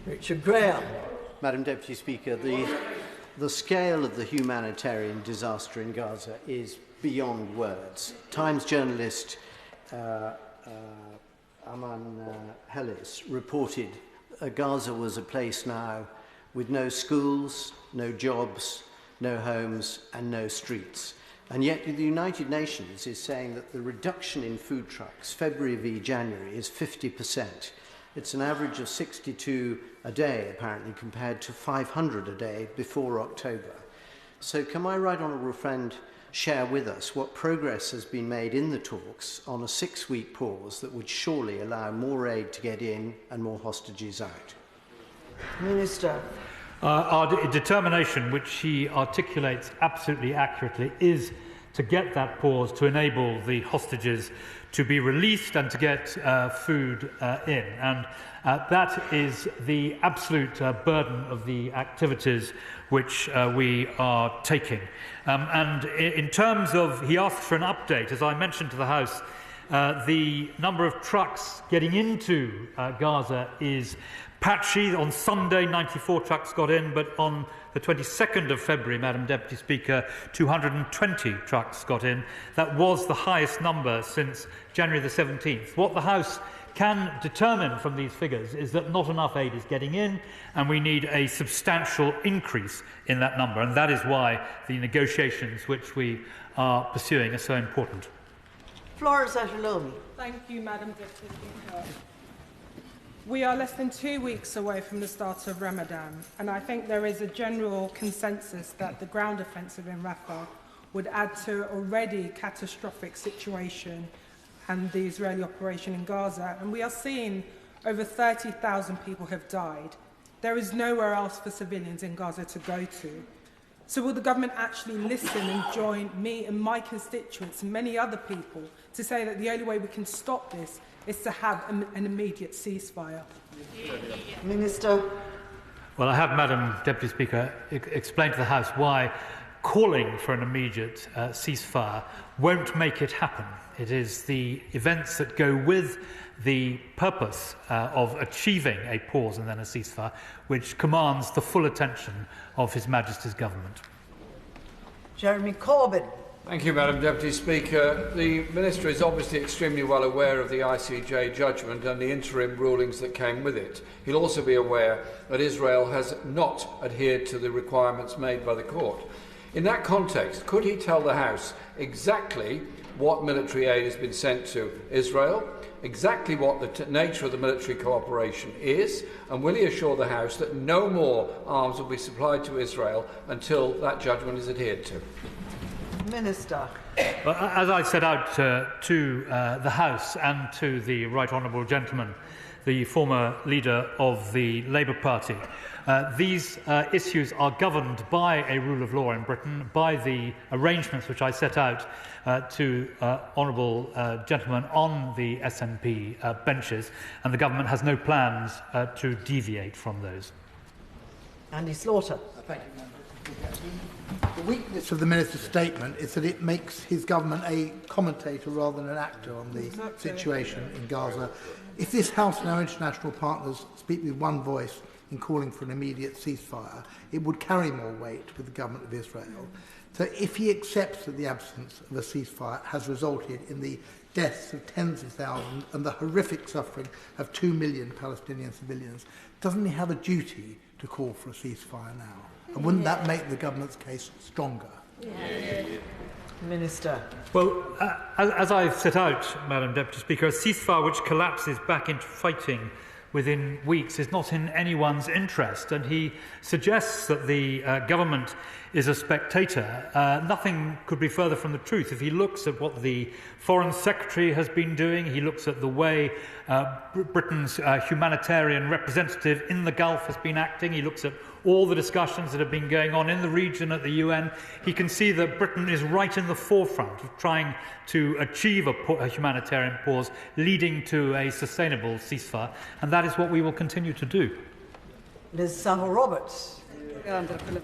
Richard Graham. Madam Deputy Speaker, the scale of the humanitarian disaster in Gaza is beyond words. Times journalist Aman Hellis reported Gaza was a place now with no schools, no jobs, no homes and no streets. And yet the United Nations is saying that the reduction in food trucks, February v January, is 50%. It's an average of 62 a day, apparently, compared to 500 a day before October. So can my right honourable friend share with us what progress has been made in the talks on a 6-week pause that would surely allow more aid to get in and more hostages out? Minister. Our determination, which he articulates absolutely accurately, is to get that pause to enable the hostages to be released and to get food in. And that is the absolute burden of the activities which we are taking. And in terms of, he asked for an update, as I mentioned to the House, the number of trucks getting into Gaza is patchy. On Sunday, 94 trucks got in, but on the 22nd of February, Madam Deputy Speaker, 220 trucks got in. That was the highest number since January the 17th. What the House can determine from these figures is that not enough aid is getting in, and we need a substantial increase in that number. And that is why the negotiations which we are pursuing are so important. Flores Ashalomi. Thank you, Madam Deputy Speaker. We are less than 2 weeks away from the start of Ramadan, and I think there is a general consensus that the ground offensive in Rafah would add to an already catastrophic situation and the Israeli operation in Gaza. And we are seeing over 30,000 people have died. There is nowhere else for civilians in Gaza to go to. So will the government actually listen and join me and my constituents and many other people to say that the only way we can stop this is to have an immediate ceasefire? Minister. Well, I have, Madam Deputy Speaker, explained to the House why calling for an immediate ceasefire won't make it happen. It is the events that go with the purpose of achieving a pause and then a ceasefire which commands the full attention of His Majesty's government. Jeremy Corbyn. Thank you, Madam Deputy Speaker. The Minister is obviously extremely well aware of the ICJ judgment and the interim rulings that came with it. He'll also be aware that Israel has not adhered to the requirements made by the court. In that context, could he tell the House exactly what military aid has been sent to Israel, exactly what the nature of the military cooperation is, and will he assure the House that no more arms will be supplied to Israel until that judgment is adhered to? Minister. Well, as I set out to the House and to the Right Honourable Gentleman, the former leader of the Labour Party, these issues are governed by a rule of law in Britain, by the arrangements which I set out to honourable gentlemen on the SNP benches, and the government has no plans to deviate from those. Andy Slaughter. Thank you, Member. The weakness of the Minister's statement is that it makes his government a commentator rather than an actor on the situation in Gaza. If this House and our international partners speak with one voice in calling for an immediate ceasefire, it would carry more weight with the government of Israel. So if he accepts that the absence of a ceasefire has resulted in the deaths of tens of thousands and the horrific suffering of 2 million Palestinian civilians, doesn't he have a duty to call for a ceasefire now? And wouldn't that make the government's case stronger? Minister. Well, as I've set out, Madam Deputy Speaker, a ceasefire which collapses back into fighting within weeks is not in anyone's interest, and he suggests that the government is a spectator. Nothing could be further from the truth. If he looks at what the Foreign Secretary has been doing, he looks at the way Britain's humanitarian representative in the Gulf has been acting, he looks at all the discussions that have been going on in the region at the UN, he can see that Britain is right in the forefront of trying to achieve a humanitarian pause leading to a sustainable ceasefire, and that is what we will continue to do. Ms. Savile Roberts. The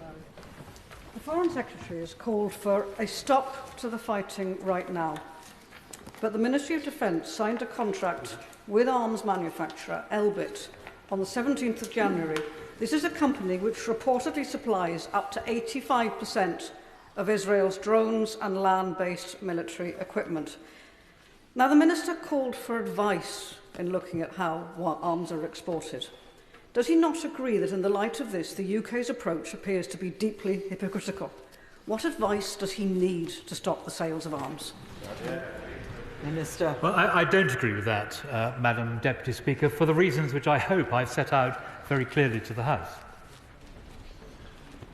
Foreign Secretary has called for a stop to the fighting right now, but the Ministry of Defence signed a contract with arms manufacturer Elbit on the 17th of January. This is a company which reportedly supplies up to 85% of Israel's drones and land-based military equipment. Now, the Minister called for advice in looking at how arms are exported. Does he not agree that in the light of this, the UK's approach appears to be deeply hypocritical? What advice does he need to stop the sales of arms? Minister. Well, I don't agree with that, Madam Deputy Speaker, for the reasons which I hope I've set out very clearly to the House.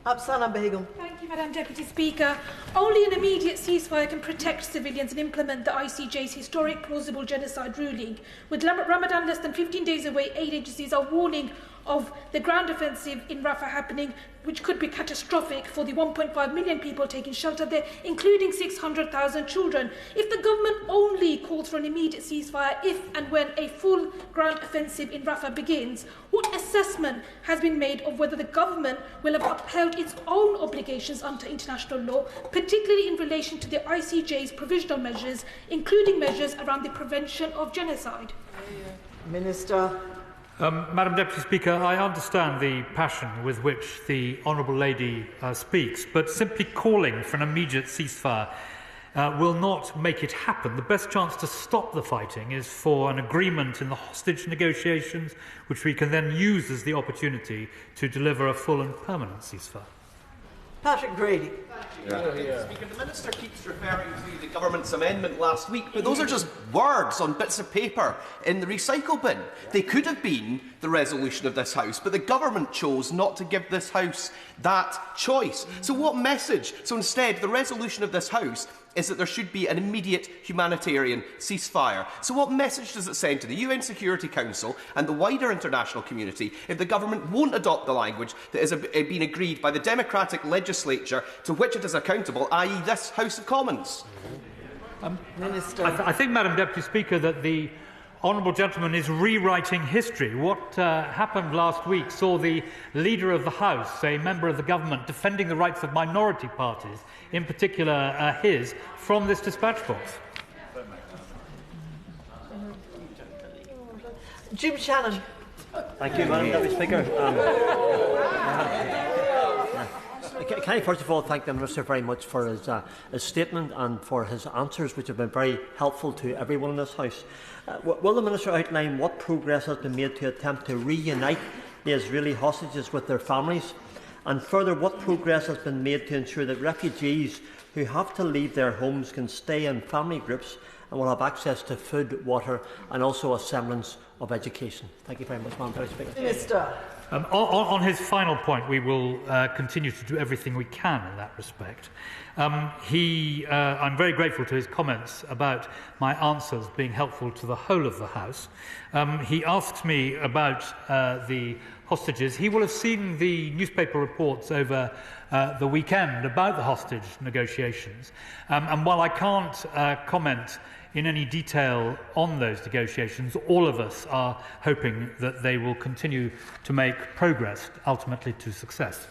Absana Begum. Thank you, Madam Deputy Speaker. Only an immediate ceasefire can protect civilians and implement the ICJ's historic plausible genocide ruling. With Ramadan less than 15 days away, aid agencies are warning of the ground offensive in Rafah happening, which could be catastrophic for the 1.5 million people taking shelter there, including 600,000 children. If the government only calls for an immediate ceasefire if and when a full ground offensive in Rafah begins, what assessment has been made of whether the government will have upheld its own obligations under international law, particularly in relation to the ICJ's provisional measures, including measures around the prevention of genocide? Minister. Madam Deputy Speaker, I understand the passion with which the Honourable Lady speaks, but simply calling for an immediate ceasefire will not make it happen. The best chance to stop the fighting is for an agreement in the hostage negotiations, which we can then use as the opportunity to deliver a full and permanent ceasefire. Patrick Grady. Speaker, the Minister keeps referring to the government's amendment last week, but those are just words on bits of paper in the recycle bin. They could have been the resolution of this House, but the government chose not to give this House that choice. So what message? So instead, the resolution of this House is that there should be an immediate humanitarian ceasefire. So what message does it send to the UN Security Council and the wider international community if the government won't adopt the language that has been agreed by the democratic legislature to which it is accountable, i.e. this House of Commons? I think, Madam Deputy Speaker, that the honourable gentleman is rewriting history. What happened last week saw the Leader of the House, a member of the government, defending the rights of minority parties, in particular his, from this dispatch box. Jim Shannon. Thank you, Madam Deputy Speaker. Can I first of all thank the Minister very much for his statement and for his answers, which have been very helpful to everyone in this House. Will the Minister outline what progress has been made to attempt to reunite the Israeli hostages with their families? And further, what progress has been made to ensure that refugees who have to leave their homes can stay in family groups and will have access to food, water and also a semblance of education? Thank you very much, Madam Deputy Speaker. Minister. On his final point, we will continue to do everything we can in that respect. I'm very grateful to his comments about my answers being helpful to the whole of the House. He asks me about the hostages. He will have seen the newspaper reports over the weekend about the hostage negotiations. And while I can't comment in any detail on those negotiations, all of us are hoping that they will continue to make progress, ultimately to success.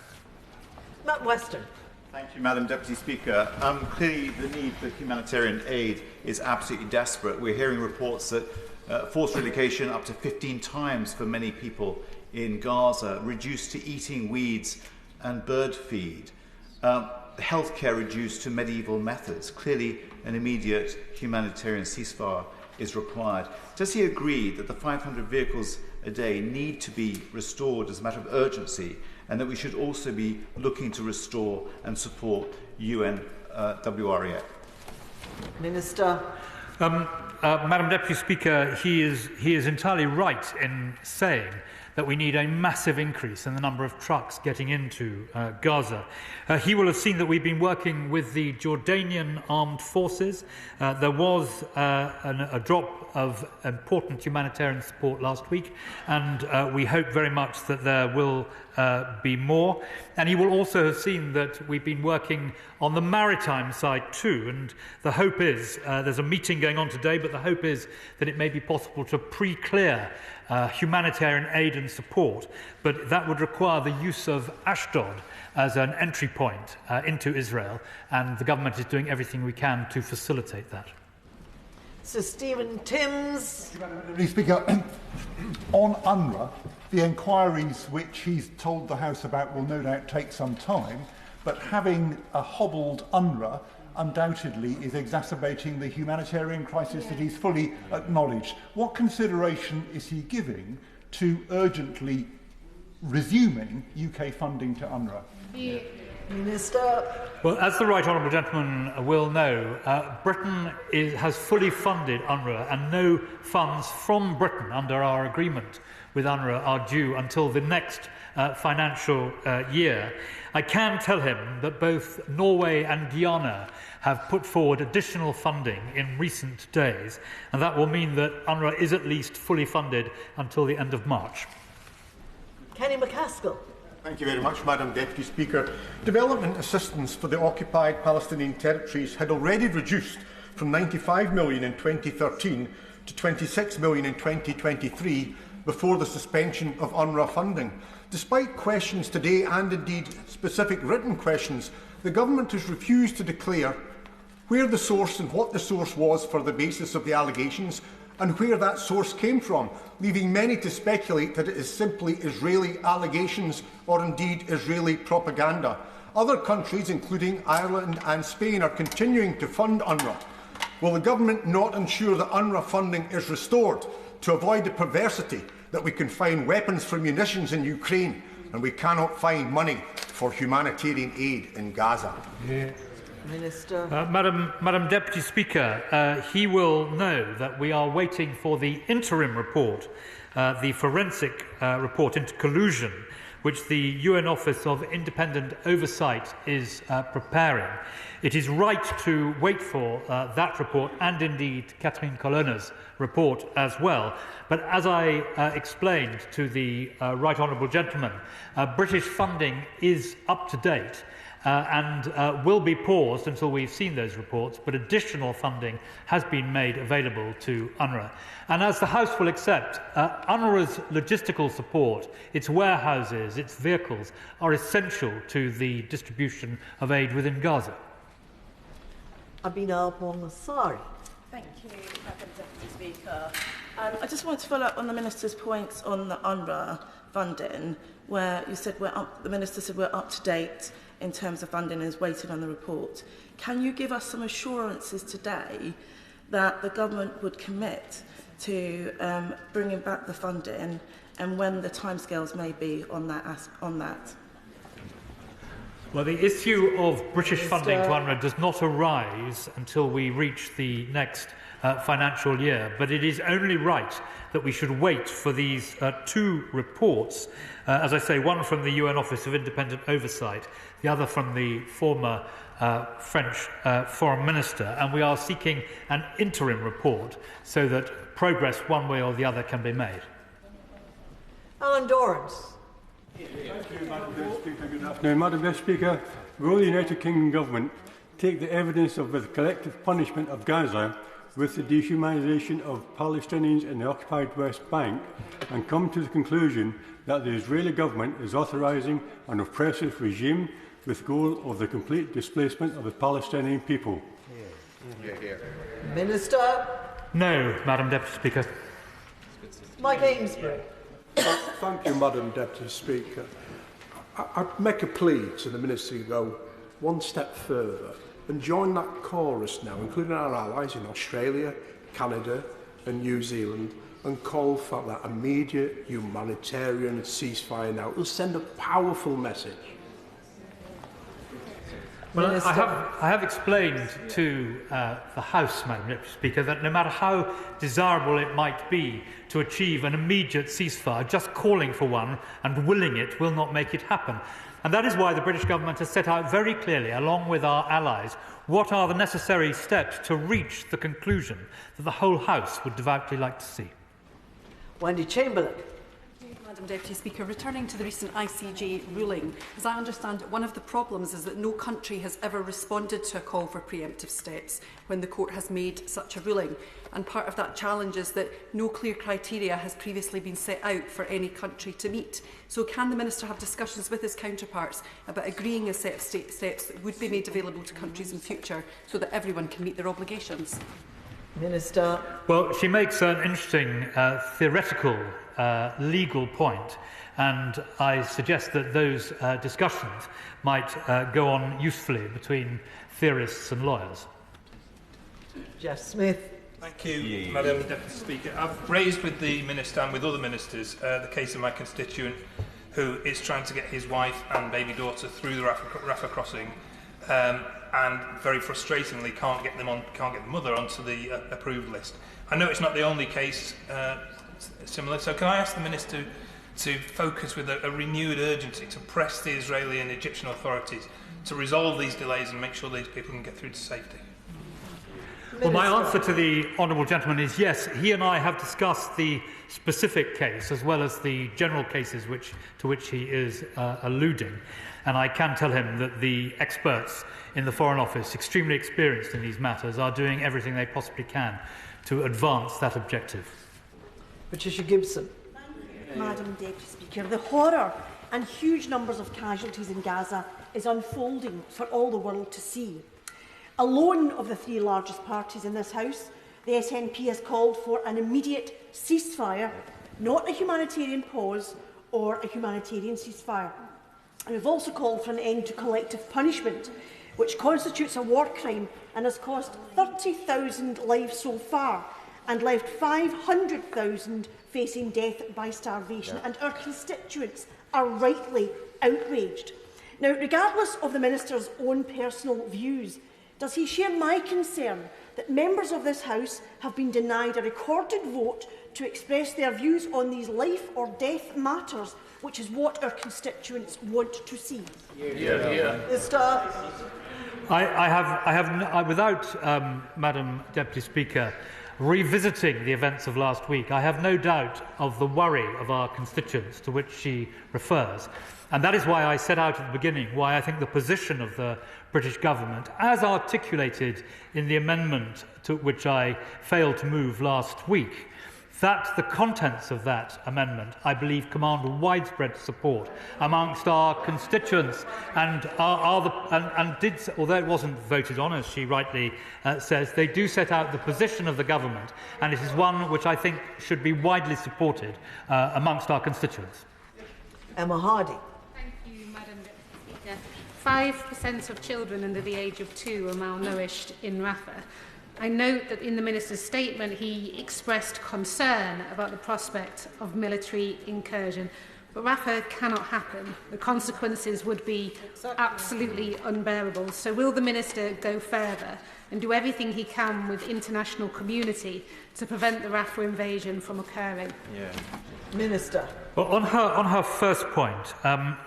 Matt Weston. Thank you, Madam Deputy Speaker. Clearly, the need for humanitarian aid is absolutely desperate. We're hearing reports that forced relocation up to 15 times for many people in Gaza, reduced to eating weeds and bird feed, healthcare reduced to medieval methods. Clearly, an immediate humanitarian ceasefire is required. Does he agree that the 500 vehicles a day need to be restored as a matter of urgency, and that we should also be looking to restore and support UNWRA? Minister. Madam Deputy Speaker, he is entirely right in saying that we need a massive increase in the number of trucks getting into Gaza. He will have seen that we've been working with the Jordanian armed forces. There was a drop of important humanitarian support last week, and we hope very much that there will be more. And he will also have seen that we've been working on the maritime side too, and the hope is, there's a meeting going on today, but the hope is that it may be possible to pre-clear humanitarian aid and support, but that would require the use of Ashdod as an entry point into Israel, and the government is doing everything we can to facilitate that. Sir Stephen Timms. Mr. Speaker, on UNRWA, the inquiries which he's told the House about will no doubt take some time, but having a hobbled UNRWA undoubtedly is exacerbating the humanitarian crisis that he's fully acknowledged. What consideration is he giving to urgently resuming UK funding to UNRWA? Minister. Well, as the Right Honourable Gentleman will know, Britain has fully funded UNRWA, and no funds from Britain under our agreement with UNRWA are due until the next financial year. I can tell him that both Norway and Guyana have put forward additional funding in recent days, and that will mean that UNRWA is at least fully funded until the end of March. Kenny McCaskill. Thank you very much, Madam Deputy Speaker. Development assistance for the occupied Palestinian territories had already reduced from £95 million in 2013 to £26 million in 2023 before the suspension of UNRWA funding. Despite questions today and indeed specific written questions, the government has refused to declare where the source and what the source was for the basis of the allegations and where that source came from, leaving many to speculate that it is simply Israeli allegations or indeed Israeli propaganda. Other countries, including Ireland and Spain, are continuing to fund UNRWA. Will the government not ensure that UNRWA funding is restored to avoid the perversity that we can find weapons for munitions in Ukraine and we cannot find money for humanitarian aid in Gaza? Minister. Madam Deputy Speaker, he will know that we are waiting for the interim report, the forensic report into collusion, which the UN Office of Independent Oversight is preparing. It is right to wait for that report, and indeed Catherine Colonna's report as well. But as I explained to the Right Honourable Gentleman, British funding is up to date, and will be paused until we've seen those reports, but additional funding has been made available to UNRWA. And as the House will accept, UNRWA's logistical support, its warehouses, its vehicles, are essential to the distribution of aid within Gaza. Abina Bonasari. Thank you, Madam Deputy Speaker. I just want to follow up on the Minister's points on the UNRWA funding, where you said the Minister said we're up to date in terms of funding and is waiting on the report. Can you give us some assurances today that the government would commit to bringing back the funding and when the timescales may be on that? Well, the issue of British funding to UNRWA does not arise until we reach the next financial year, but it is only right that we should wait for these two reports, as I say, one from the UN Office of Independent Oversight, the other from the former French Foreign Minister, and we are seeking an interim report so that progress one way or the other can be made. Alan Dorrance. Thank you, Madam Deputy Speaker. Good afternoon. Madam Deputy Speaker, will the United Kingdom Government take the evidence of the collective punishment of Gaza with the dehumanisation of Palestinians in the occupied West Bank and come to the conclusion that the Israeli government is authorising an oppressive regime with the goal of the complete displacement of the Palestinian people? Minister. No, Madam Deputy Speaker. Mike Amesbury. Thank you, Madam Deputy Speaker. I'd make a plea to the Minister to go one step further and join that chorus now, including our allies in Australia, Canada and New Zealand, and call for that immediate humanitarian ceasefire now. It will send a powerful message. Well, I have explained to the House, Madam Deputy Speaker, that no matter how desirable it might be to achieve an immediate ceasefire, just calling for one and willing it will not make it happen. And that is why the British government has set out very clearly, along with our allies, what are the necessary steps to reach the conclusion that the whole House would devoutly like to see. Wendy Chamberlain. Madam Deputy Speaker, returning to the recent ICJ ruling, as I understand it, one of the problems is that no country has ever responded to a call for preemptive steps when the court has made such a ruling. And part of that challenge is that no clear criteria has previously been set out for any country to meet. So can the Minister have discussions with his counterparts about agreeing a set of steps that would be made available to countries in future so that everyone can meet their obligations? Minister. Well, she makes an interesting theoretical legal point, and I suggest that those discussions might go on usefully between theorists and lawyers. Jeff Smith. Thank you, Madam Deputy Speaker. I've raised with the Minister and with other ministers the case of my constituent who is trying to get his wife and baby daughter through the Rafah crossing and very frustratingly can't get the mother onto the approved list. I know it's not the only case similar, so can I ask the Minister to focus with a renewed urgency to press the Israeli and Egyptian authorities to resolve these delays and make sure these people can get through to safety? Well, my answer to the honourable gentleman is yes. He and I have discussed the specific case as well as the general cases to which he is alluding. And I can tell him that the experts in the Foreign Office, extremely experienced in these matters, are doing everything they possibly can to advance that objective. Patricia Gibson. Madam Deputy Speaker, the horror and huge numbers of casualties in Gaza is unfolding for all the world to see. Alone of the three largest parties in this House, the SNP has called for an immediate ceasefire, not a humanitarian pause or a humanitarian ceasefire. And we've also called for an end to collective punishment, which constitutes a war crime and has cost 30,000 lives so far and left 500,000 facing death by starvation. And our constituents are rightly outraged. Now, regardless of the Minister's own personal views, does he share my concern that members of this House have been denied a recorded vote to express their views on these life or death matters, which is what our constituents want to see? I have without Madam Deputy Speaker, revisiting the events of last week, I have no doubt of the worry of our constituents to which she refers. And that is why I set out at the beginning why I think the position of the British government, as articulated in the amendment to which I failed to move last week, that the contents of that amendment, I believe, command widespread support amongst our constituents and although it wasn't voted on, as she rightly says, they do set out the position of the government, and it is one which I think should be widely supported amongst our constituents. Emma Hardy. Thank you, Madam Deputy Speaker. 5% of children under the age of 2 are malnourished in Rafah. I note that in the Minister's statement he expressed concern about the prospect of military incursion, but Rafah cannot happen. The consequences would be absolutely unbearable. So will the Minister go further and do everything he can with international community to prevent the Rafah invasion from occurring? Minister. Well, on her first point,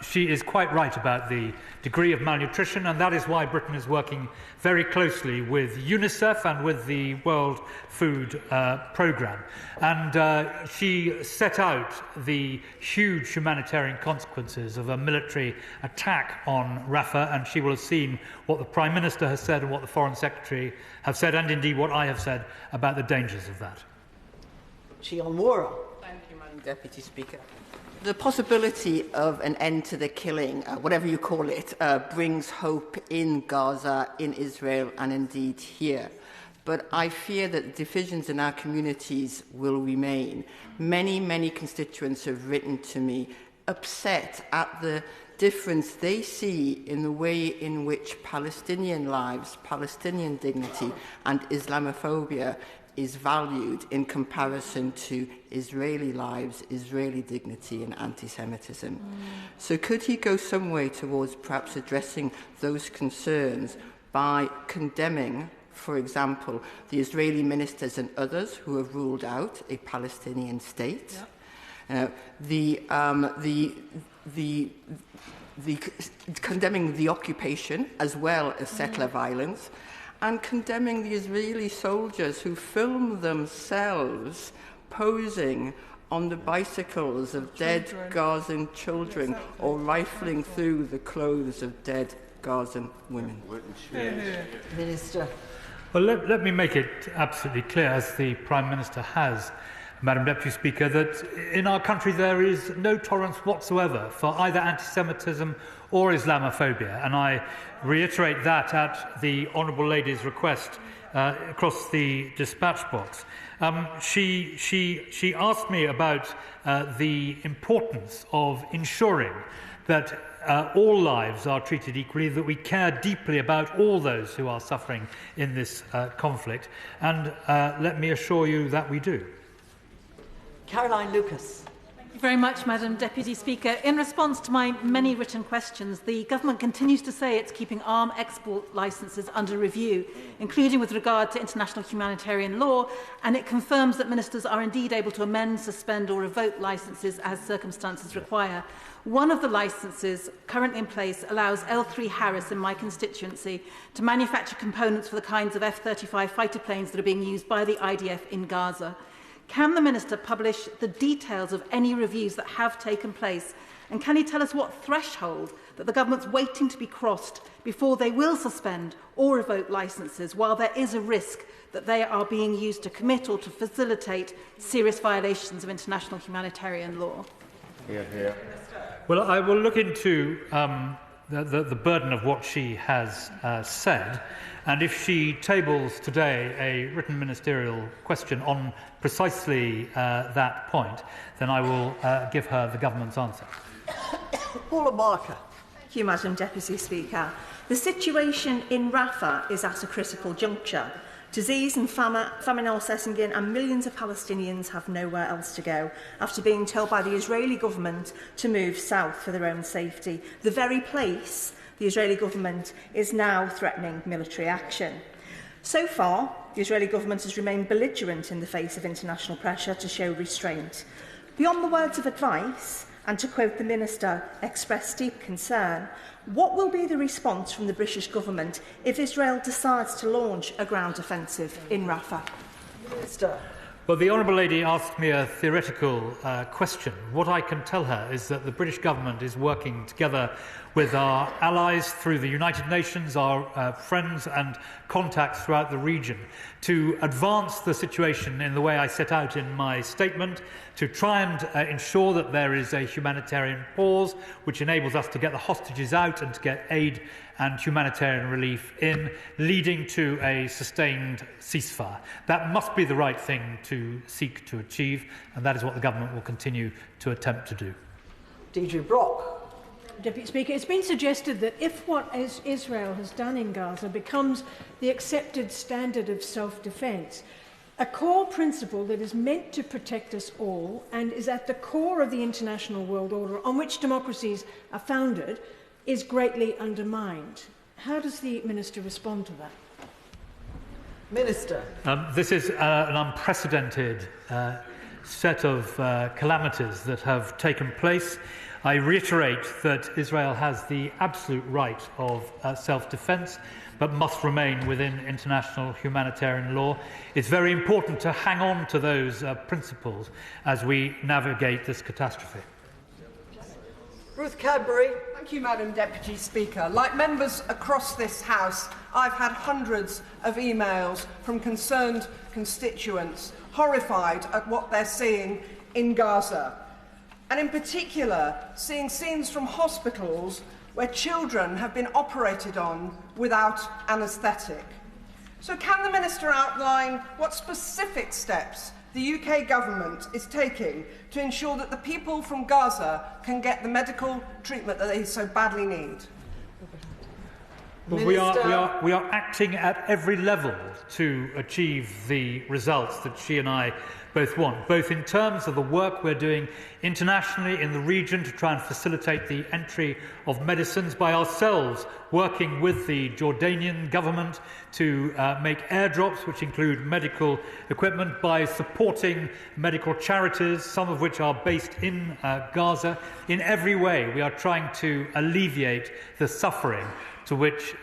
she is quite right about the degree of malnutrition, and that is why Britain is working very closely with UNICEF and with the World Food Programme. And she set out the huge humanitarian consequences of a military attack on Rafah, and she will have seen what the Prime Minister has said and what the Foreign Secretary have said, and indeed what I have said about the dangers of that. Sian Wara. Thank you, Madam Deputy Speaker. The possibility of an end to the killing, whatever you call it, brings hope in Gaza, in Israel, and indeed here. But I fear that divisions in our communities will remain. Many, many constituents have written to me upset at the difference they see in the way in which Palestinian lives, Palestinian dignity, and Islamophobia is valued in comparison to Israeli lives, Israeli dignity and anti-Semitism. So could he go some way towards perhaps addressing those concerns by condemning, for example, the Israeli ministers and others who have ruled out a Palestinian state, condemning the occupation as well as settler violence, and condemning the Israeli soldiers who film themselves posing on the bicycles of dead Gazan children or rifling through the clothes of dead Gazan women. Minister. Well, let me make it absolutely clear, as the Prime Minister has, Madam Deputy Speaker, that in our country there is no tolerance whatsoever for either anti-Semitism or Islamophobia, and I reiterate that at the Honourable Lady's request across the dispatch box. She asked me about the importance of ensuring that all lives are treated equally, that we care deeply about all those who are suffering in this conflict, and let me assure you that we do. Caroline Lucas. Thank you very much, Madam Deputy Speaker. In response to my many written questions, the Government continues to say it's keeping arms export licences under review, including with regard to international humanitarian law, and it confirms that ministers are indeed able to amend, suspend or revoke licences as circumstances require. One of the licences currently in place allows L3 Harris in my constituency to manufacture components for the kinds of F-35 fighter planes that are being used by the IDF in Gaza. Can the Minister publish the details of any reviews that have taken place? And can he tell us what threshold that the Government's waiting to be crossed before they will suspend or revoke licences, while there is a risk that they are being used to commit or to facilitate serious violations of international humanitarian law? Well, I will look into the burden of what she has said, and if she tables today a written ministerial question on precisely that point, then I will give her the government's answer. Paula Barker. Thank you, Madam Deputy Speaker. The situation in Rafah is at a critical juncture. Disease and famine are setting in, and millions of Palestinians have nowhere else to go after being told by the Israeli government to move south for their own safety, the very place the Israeli government is now threatening military action. So far, the Israeli government has remained belligerent in the face of international pressure to show restraint. Beyond the words of advice, and to quote the Minister, express deep concern, what will be the response from the British government if Israel decides to launch a ground offensive in Rafah? Minister. Well, the Honourable Lady asked me a theoretical question. What I can tell her is that the British government is working together with our allies through the United Nations, our friends and contacts throughout the region, to advance the situation in the way I set out in my statement, to try and ensure that there is a humanitarian pause which enables us to get the hostages out and to get aid and humanitarian relief in, leading to a sustained ceasefire. That must be the right thing to seek to achieve, and that is what the government will continue to attempt to do. Deidre Brock. Deputy Speaker, it's been suggested that if what Israel has done in Gaza becomes the accepted standard of self-defence, a core principle that is meant to protect us all and is at the core of the international world order on which democracies are founded, is greatly undermined. How does the Minister respond to that? Minister. This is an unprecedented set of calamities that have taken place. I reiterate that Israel has the absolute right of self-defence, but must remain within international humanitarian law. It's very important to hang on to those principles as we navigate this catastrophe. Ruth Cadbury. Thank you, Madam Deputy Speaker. Like members across this House, I've had hundreds of emails from concerned constituents horrified at what they're seeing in Gaza. And in particular, seeing scenes from hospitals where children have been operated on without anaesthetic. So can the Minister outline what specific steps the UK government is taking to ensure that the people from Gaza can get the medical treatment that they so badly need? Well, we are acting at every level to achieve the results that she and I both want, both in terms of the work we're doing internationally in the region to try and facilitate the entry of medicines, by ourselves working with the Jordanian government to make airdrops which include medical equipment, by supporting medical charities, some of which are based in Gaza. In every way we are trying to alleviate the suffering to which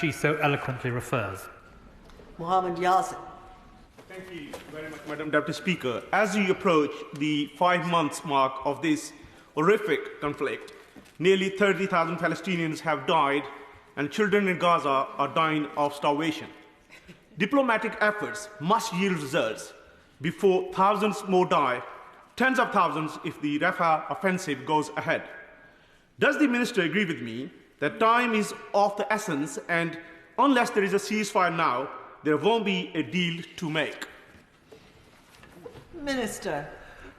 she so eloquently refers. Mohammed Yazid. Thank you very much, Madam Deputy Speaker. As we approach the 5 months mark of this horrific conflict, nearly 30,000 Palestinians have died and children in Gaza are dying of starvation. Diplomatic efforts must yield results before thousands more die, tens of thousands if the Rafah offensive goes ahead. Does the Minister agree with me that time is of the essence, and unless there is a ceasefire now, there won't be a deal to make? Minister.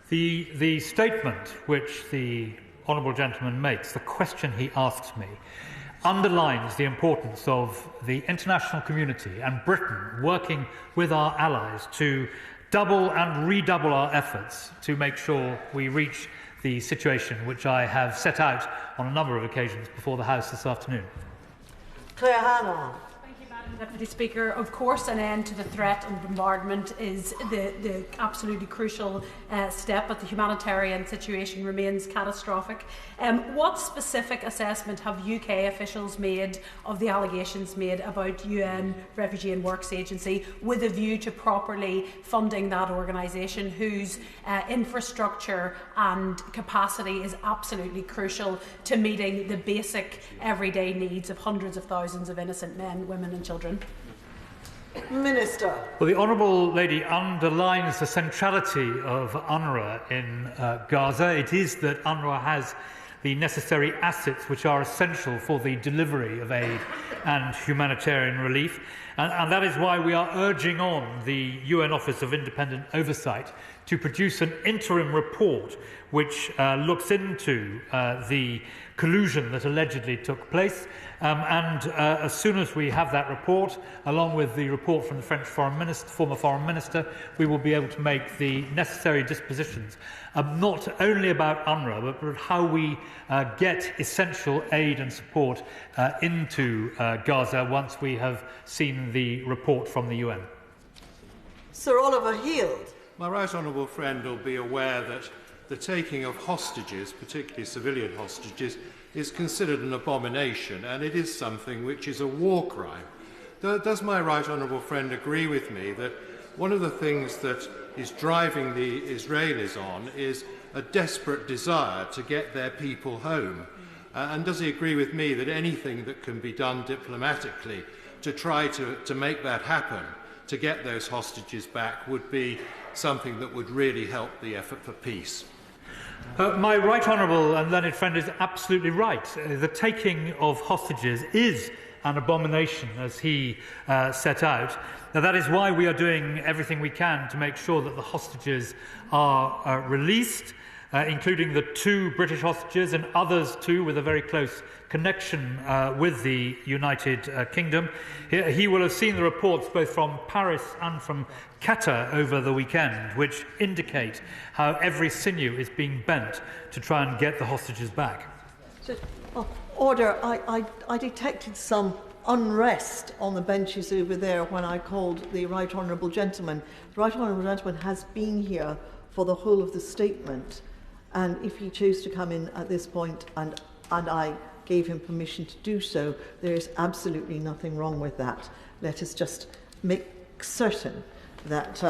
The statement which the honourable gentleman makes, the question he asks me, underlines the importance of the international community and Britain working with our allies to double and redouble our efforts to make sure we reach the situation which I have set out on a number of occasions before the House this afternoon. Claire Hannon. Deputy Speaker, of course an end to the threat and bombardment is the absolutely crucial step, but the humanitarian situation remains catastrophic. What specific assessment have UK officials made of the allegations made about UN Refugee and Works Agency with a view to properly funding that organisation, whose infrastructure and capacity is absolutely crucial to meeting the basic everyday needs of hundreds of thousands of innocent men, women and children? Minister. Well, the Honourable Lady underlines the centrality of UNRWA in Gaza. It is that UNRWA has the necessary assets which are essential for the delivery of aid and humanitarian relief. And that is why we are urging on the UN Office of Independent Oversight to produce an interim report which looks into the collusion that allegedly took place. As soon as we have that report, along with the report from the French former Foreign Minister, we will be able to make the necessary dispositions, not only about UNRWA, but how we get essential aid and support into Gaza once we have seen the report from the UN. Sir Oliver Heald. My right honourable friend will be aware that the taking of hostages, particularly civilian hostages, is considered an abomination, and it is something which is a war crime. Does my right honourable friend agree with me that one of the things that is driving the Israelis on is a desperate desire to get their people home. And does he agree with me that anything that can be done diplomatically to try to make that happen, to get those hostages back, would be something that would really help the effort for peace? My right honourable and learned friend is absolutely right. The taking of hostages is an abomination, as he set out. Now, that is why we are doing everything we can to make sure that the hostages are released, including the 2 British hostages and others too with a very close connection with the United Kingdom. He will have seen the reports both from Paris and from Qatar over the weekend, which indicate how every sinew is being bent to try and get the hostages back. Order. I detected some unrest on the benches over there when I called the Right Honourable Gentleman. The Right Honourable Gentleman has been here for the whole of the statement, and if he chose to come in at this point and I gave him permission to do so, there is absolutely nothing wrong with that. Let us just make certain that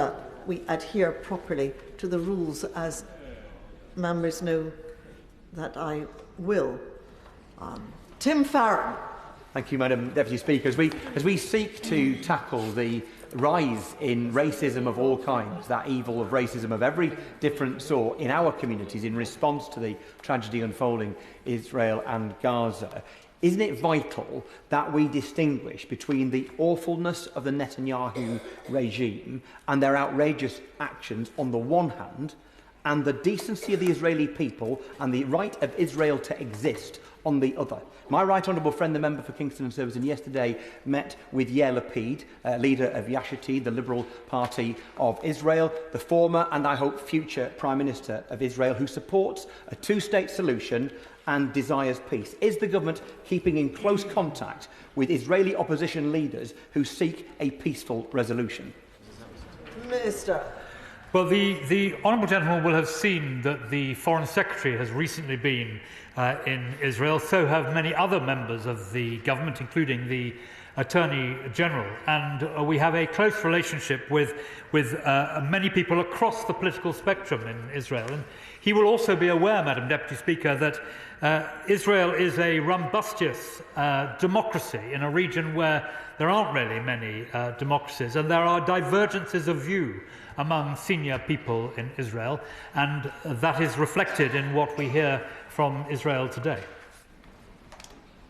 we adhere properly to the rules, as members know that I will. Tim Farron. Thank you, Madam Deputy Speaker. As we seek to tackle the rise in racism of all kinds, that evil of racism of every different sort in our communities in response to the tragedy unfolding Israel and Gaza, isn't it vital that we distinguish between the awfulness of the Netanyahu regime and their outrageous actions on the one hand, and the decency of the Israeli people and the right of Israel to exist on the other? My right honourable friend, the member for Kingston and Surbiton, yesterday met with Yair Lapid, leader of Yesh Atid, the Liberal Party of Israel, the former and I hope future Prime Minister of Israel, who supports a 2-state solution and desires peace. Is the government keeping in close contact with Israeli opposition leaders who seek a peaceful resolution? Minister. Well, the honourable gentleman will have seen that the Foreign Secretary has recently been in Israel. So have many other members of the government, including the Attorney General. And we have a close relationship with many people across the political spectrum in Israel. And he will also be aware, Madam Deputy Speaker, that Israel is a rumbustious democracy in a region where there aren't really many democracies, and there are divergences of view among senior people in Israel, and that is reflected in what we hear from Israel today.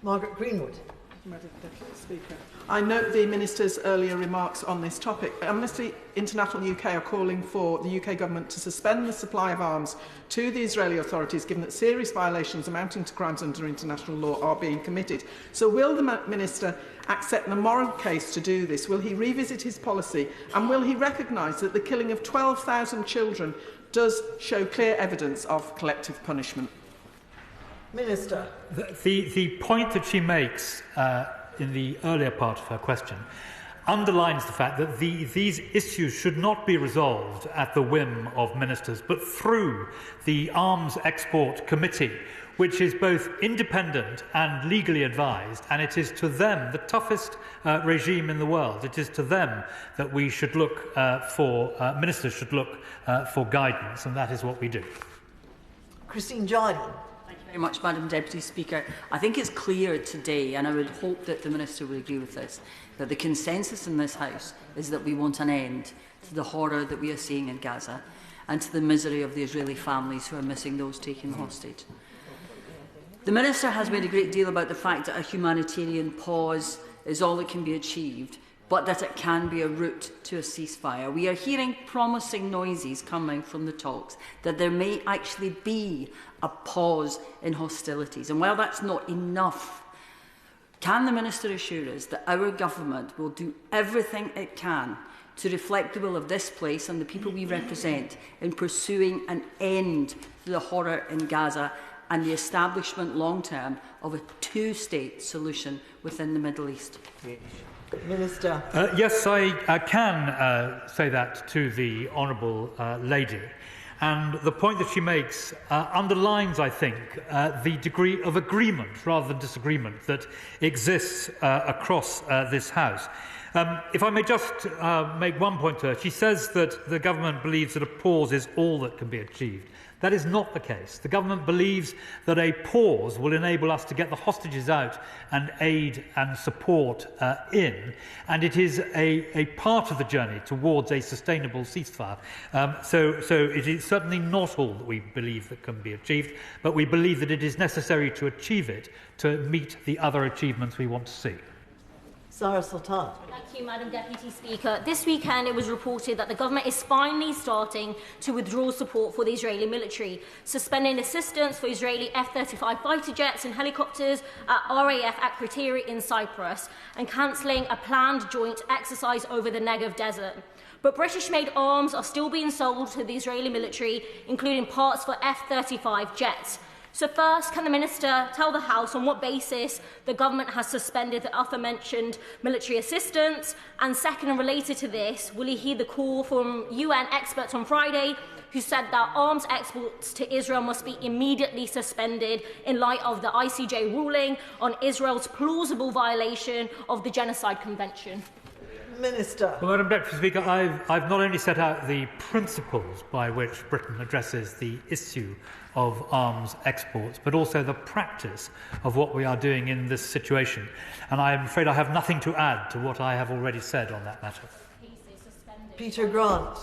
Margaret Greenwood. Madam Deputy Speaker, I note the Minister's earlier remarks on this topic. Amnesty International UK are calling for the UK Government to suspend the supply of arms to the Israeli authorities, given that serious violations amounting to crimes under international law are being committed. So will the Minister accept the moral case to do this? Will he revisit his policy? And will he recognise that the killing of 12,000 children does show clear evidence of collective punishment? Minister. The point that she makes in the earlier part of her question underlines the fact that these issues should not be resolved at the whim of ministers, but through the Arms Export Committee, which is both independent and legally advised, and it is to them, the toughest regime in the world, it is to them that we should look ministers should look for guidance, and that is what we do. Christine Jardine. Thank you very much, Madam Deputy Speaker. I think it's clear today, and I would hope that the Minister would agree with this, that the consensus in this House is that we want an end to the horror that we are seeing in Gaza and to the misery of the Israeli families who are missing those taken hostage. The Minister has made a great deal about the fact that a humanitarian pause is all that can be achieved, but that it can be a route to a ceasefire. We are hearing promising noises coming from the talks that there may actually be a pause in hostilities. And while that's not enough, can the Minister assure us that our government will do everything it can to reflect the will of this place and the people we represent in pursuing an end to the horror in Gaza and the establishment long-term of a 2-state solution within the Middle East? Minister. Yes, I can say that to the Honourable Lady. And the point that she makes underlines, I think, the degree of agreement rather than disagreement that exists across this House. If I may just make one point to her, she says that the government believes that a pause is all that can be achieved. That is not the case. The government believes that a pause will enable us to get the hostages out and aid and support in, and it is a part of the journey towards a sustainable ceasefire. So it is certainly not all that we believe that can be achieved, but we believe that it is necessary to achieve it to meet the other achievements we want to see. Sarah Sultan. Thank you, Madam Deputy Speaker. This weekend it was reported that the government is finally starting to withdraw support for the Israeli military, suspending assistance for Israeli F-35 fighter jets and helicopters at RAF Akrotiri in Cyprus, and cancelling a planned joint exercise over the Negev desert. But British-made arms are still being sold to the Israeli military, including parts for F-35 jets. So first, can the Minister tell the House on what basis the government has suspended the aforementioned military assistance? And second, and related to this, will he heed the call from UN experts on Friday who said that arms exports to Israel must be immediately suspended in light of the ICJ ruling on Israel's plausible violation of the Genocide Convention? Minister. Well, Madam Deputy Speaker, I've not only set out the principles by which Britain addresses the issue of arms exports, but also the practice of what we are doing in this situation. And I'm afraid I have nothing to add to what I have already said on that matter. Peter Grant.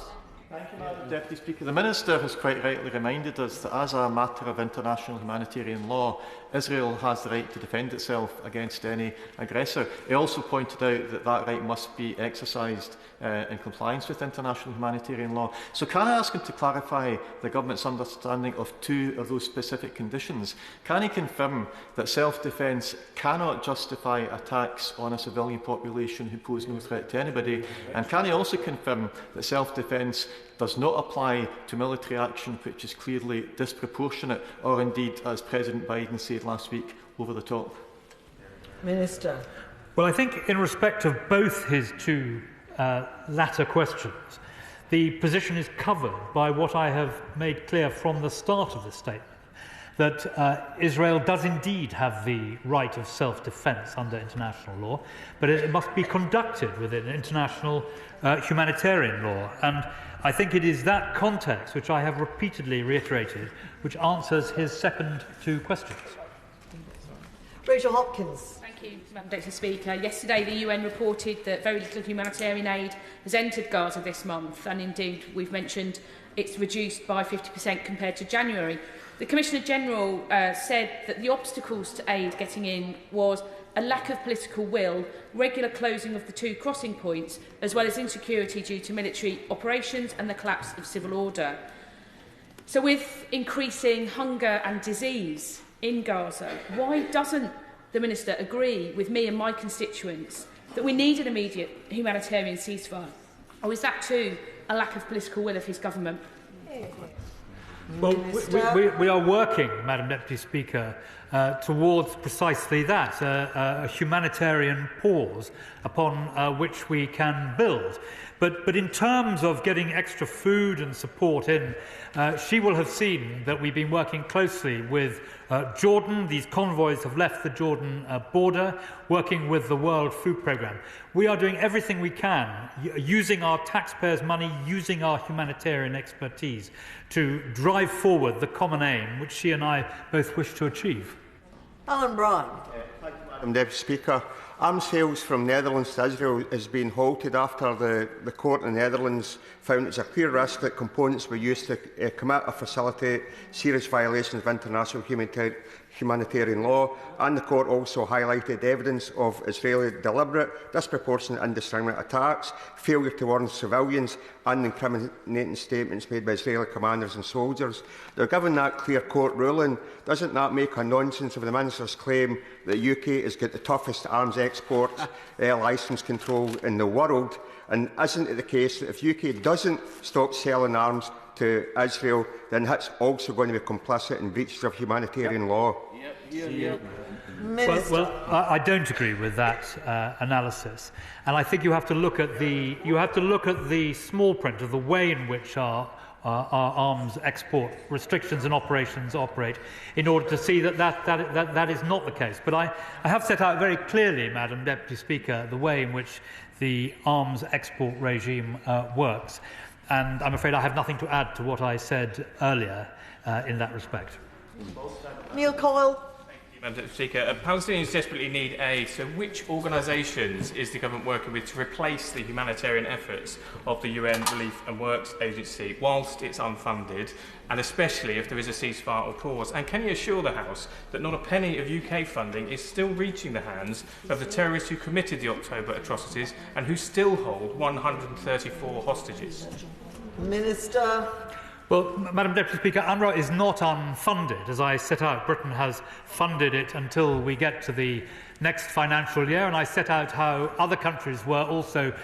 Thank you, Madam Deputy Speaker. The Minister has quite rightly reminded us that as a matter of international humanitarian law, Israel has the right to defend itself against any aggressor. He also pointed out that that right must be exercised in compliance with international humanitarian law. So can I ask him to clarify the government's understanding of two of those specific conditions? Can he confirm that self-defence cannot justify attacks on a civilian population who pose no threat to anybody? And can he also confirm that self-defence does not apply to military action which is clearly disproportionate or indeed, as President Biden said last week, over the top? Minister. Well, I think in respect of both his two latter questions, the position is covered by what I have made clear from the start of the statement, that Israel does indeed have the right of self-defence under international law, but it must be conducted within international humanitarian law. And I think it is that context, which I have repeatedly reiterated, which answers his second two questions. Rachel Hopkins. Thank you, Madam Deputy Speaker. Yesterday, the UN reported that very little humanitarian aid has entered Gaza this month, and indeed, we've mentioned it's reduced by 50% compared to January. The Commissioner-General said that the obstacles to aid getting in was a lack of political will, regular closing of the two crossing points, as well as insecurity due to military operations and the collapse of civil order. So with increasing hunger and disease in Gaza, why doesn't the Minister agree with me and my constituents that we need an immediate humanitarian ceasefire? Or is that too a lack of political will of his government? Well, we are working, Madam Deputy Speaker, towards precisely that, a humanitarian pause upon which we can build. But in terms of getting extra food and support in, she will have seen that we've been working closely with Jordan. These convoys have left the Jordan border, working with the World Food Programme. We are doing everything we can, using our taxpayers' money, using our humanitarian expertise to drive forward the common aim which she and I both wish to achieve. Alan Brown. Thank you, Madam Deputy Speaker. Arms sales from Netherlands to Israel has been halted after the court in the Netherlands found it's a clear risk that components were used to commit or facilitate serious violations of international humanitarian law, and the court also highlighted evidence of Israeli deliberate, disproportionate and indiscriminate attacks, failure to warn civilians and incriminating statements made by Israeli commanders and soldiers. Now, given that clear court ruling, doesn't that make a nonsense of the Minister's claim that the UK has got the toughest arms export licence control in the world? And isn't it the case that if the UK doesn't stop selling arms to Israel, then that's also going to be complicit in breaches of humanitarian law? Well, I don't agree with that analysis, and I think you have to look at the small print of the way in which our arms export restrictions and operations operate in order to see that is not the case. But I have set out very clearly, Madam Deputy Speaker, the way in which the arms export regime works. And I'm afraid I have nothing to add to what I said earlier in that respect. Neil Coyle. Madam Speaker, Palestinians desperately need aid, so which organisations is the government working with to replace the humanitarian efforts of the UN Relief and Works Agency whilst it's unfunded, and especially if there is a ceasefire or pause? And can you assure the House that not a penny of UK funding is still reaching the hands of the terrorists who committed the October atrocities and who still hold 134 hostages? Minister. Well, Madam Deputy Speaker, UNRWA is not unfunded. As I set out, Britain has funded it until we get to the next financial year, and I set out how other countries were also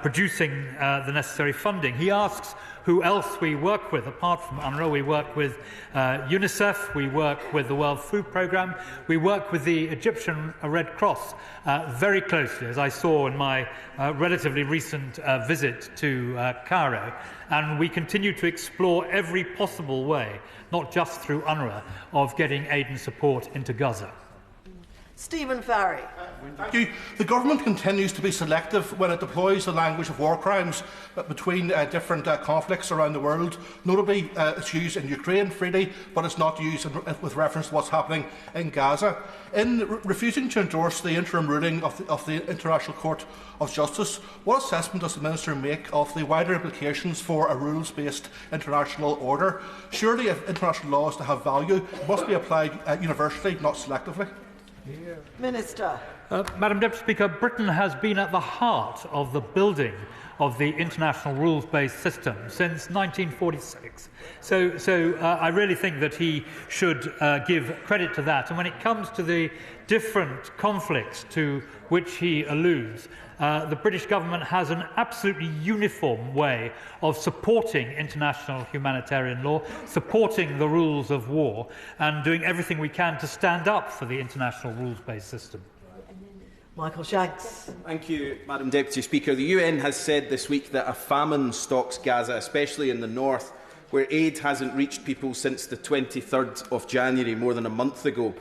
producing the necessary funding. He asks who else we work with. Apart from UNRWA, we work with UNICEF, we work with the World Food Programme, we work with the Egyptian Red Cross very closely, as I saw in my relatively recent visit to Cairo. And we continue to explore every possible way, not just through UNRWA, of getting aid and support into Gaza. Stephen Farry. Thank you. The government continues to be selective when it deploys the language of war crimes between different conflicts around the world. Notably, it's used in Ukraine freely, but it's not used with reference to what's happening in Gaza. In refusing to endorse the interim ruling of the International Court of Justice, what assessment does the Minister make of the wider implications for a rules-based international order? Surely, if international law is to have value, it must be applied universally, not selectively. Minister. Madam Deputy Speaker, Britain has been at the heart of the building of the international rules-based system since 1946. So I really think that he should give credit to that. And when it comes to the different conflicts to which he alludes, the British government has an absolutely uniform way of supporting international humanitarian law, supporting the rules of war, and doing everything we can to stand up for the international rules-based system. Michael Shanks. Thank you, Madam Deputy Speaker. The UN has said this week that a famine stalks Gaza, especially in the north, where aid hasn't reached people since the 23rd of January, more than a month ago.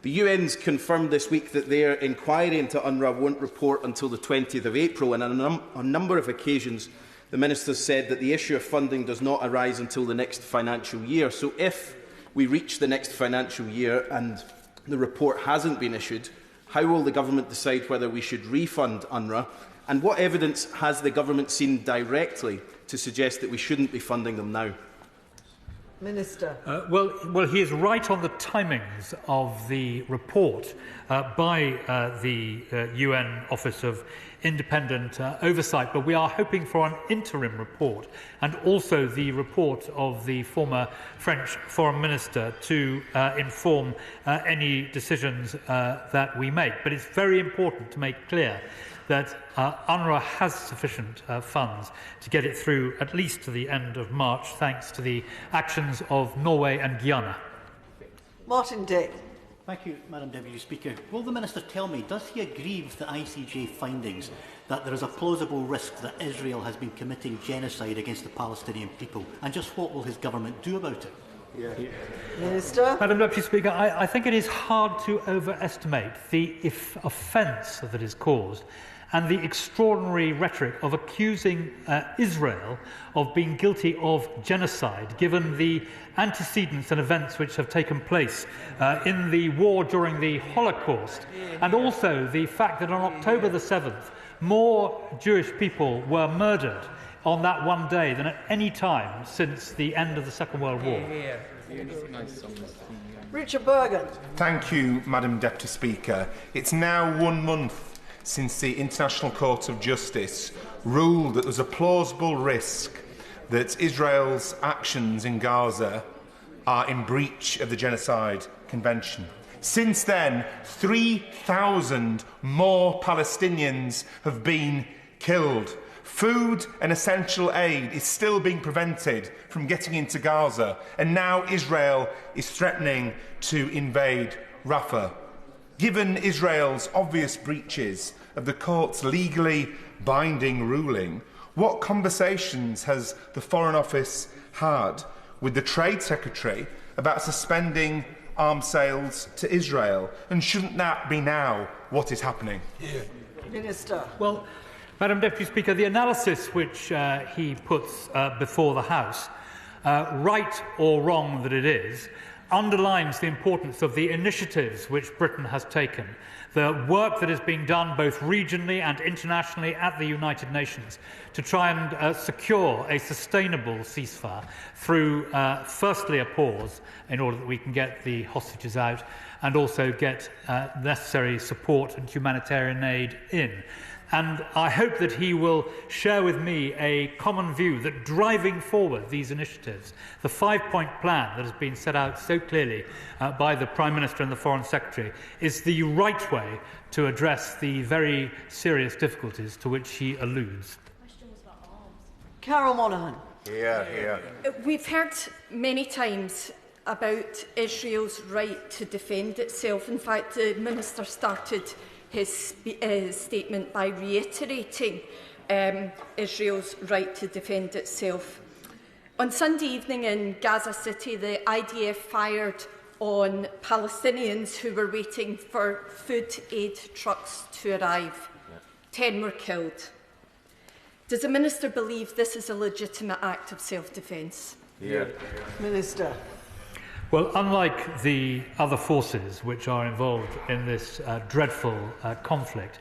The UN's confirmed this week that their inquiry into UNRWA won't report until the 20th of April, and on a number of occasions the Minister said that the issue of funding does not arise until the next financial year. So if we reach the next financial year and the report hasn't been issued, how will the government decide whether we should refund UNRWA? And what evidence has the government seen directly to suggest that we shouldn't be funding them now? Minister. Well, he is right on the timings of the report by the UN Office of Independent Oversight, but we are hoping for an interim report and also the report of the former French Foreign Minister to inform any decisions that we make. But it's very important to make clear that UNRWA has sufficient funds to get it through at least to the end of March, thanks to the actions of Norway and Guyana. Martin Day. Thank you, Madam Deputy Speaker. Will the Minister tell me, does he agree with the ICJ findings that there is a plausible risk that Israel has been committing genocide against the Palestinian people? And just what will his government do about it? Minister. Madam Deputy Speaker, I think it is hard to overestimate the offence that is caused and the extraordinary rhetoric of accusing Israel of being guilty of genocide, given the antecedents and events which have taken place in the war during the Holocaust, and also the fact that on October the 7th, more Jewish people were murdered on that one day than at any time since the end of the Second World War. Richard Bergen. Thank you, Madam Deputy Speaker. It's now 1 month since the International Court of Justice ruled that there's a plausible risk that Israel's actions in Gaza are in breach of the Genocide Convention. Since then, 3,000 more Palestinians have been killed. Food and essential aid is still being prevented from getting into Gaza, and now Israel is threatening to invade Rafah. Given Israel's obvious breaches of the court's legally binding ruling, what conversations has the Foreign Office had with the Trade Secretary about suspending arms sales to Israel? And shouldn't that be now what is happening? Minister. Well, Madam Deputy Speaker, the analysis which he puts before the House, right or wrong that it is, underlines the importance of the initiatives which Britain has taken, the work that is being done both regionally and internationally at the United Nations to try and secure a sustainable ceasefire through, firstly, a pause in order that we can get the hostages out and also get necessary support and humanitarian aid in. And I hope that he will share with me a common view that driving forward these initiatives, the five-point plan that has been set out so clearly by the Prime Minister and the Foreign Secretary, is the right way to address the very serious difficulties to which he alludes. Carol Monaghan. We've heard many times about Israel's right to defend itself. In fact, the Minister started his statement by reiterating Israel's right to defend itself. On Sunday evening in Gaza City, the IDF fired on Palestinians who were waiting for food aid trucks to arrive. 10 were killed. Does the Minister believe this is a legitimate act of self-defence? Minister. Well, unlike the other forces which are involved in this dreadful conflict,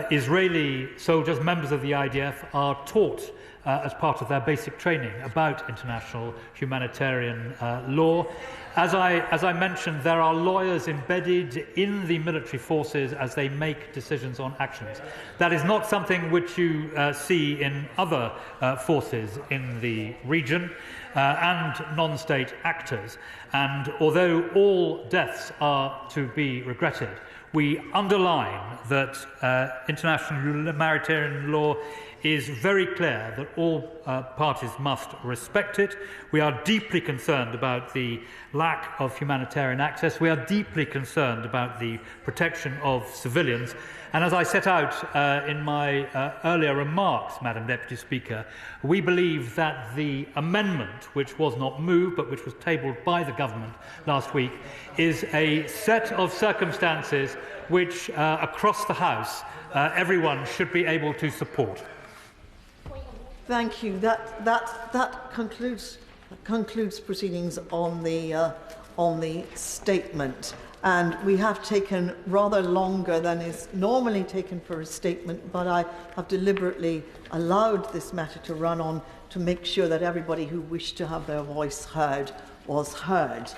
Israeli soldiers, members of the IDF, are taught as part of their basic training about international humanitarian law. As I mentioned, there are lawyers embedded in the military forces as they make decisions on actions. That is not something which you see in other forces in the region and non-state actors. And although all deaths are to be regretted, we underline that international humanitarian law is very clear that all parties must respect it. We are deeply concerned about the lack of humanitarian access. We are deeply concerned about the protection of civilians. And as I set out in my earlier remarks, Madam Deputy Speaker, we believe that the amendment, which was not moved but which was tabled by the government last week, is a set of circumstances which, across the House, everyone should be able to support. Thank you. That concludes proceedings on the statement. And we have taken rather longer than is normally taken for a statement, but I have deliberately allowed this matter to run on to make sure that everybody who wished to have their voice heard was heard.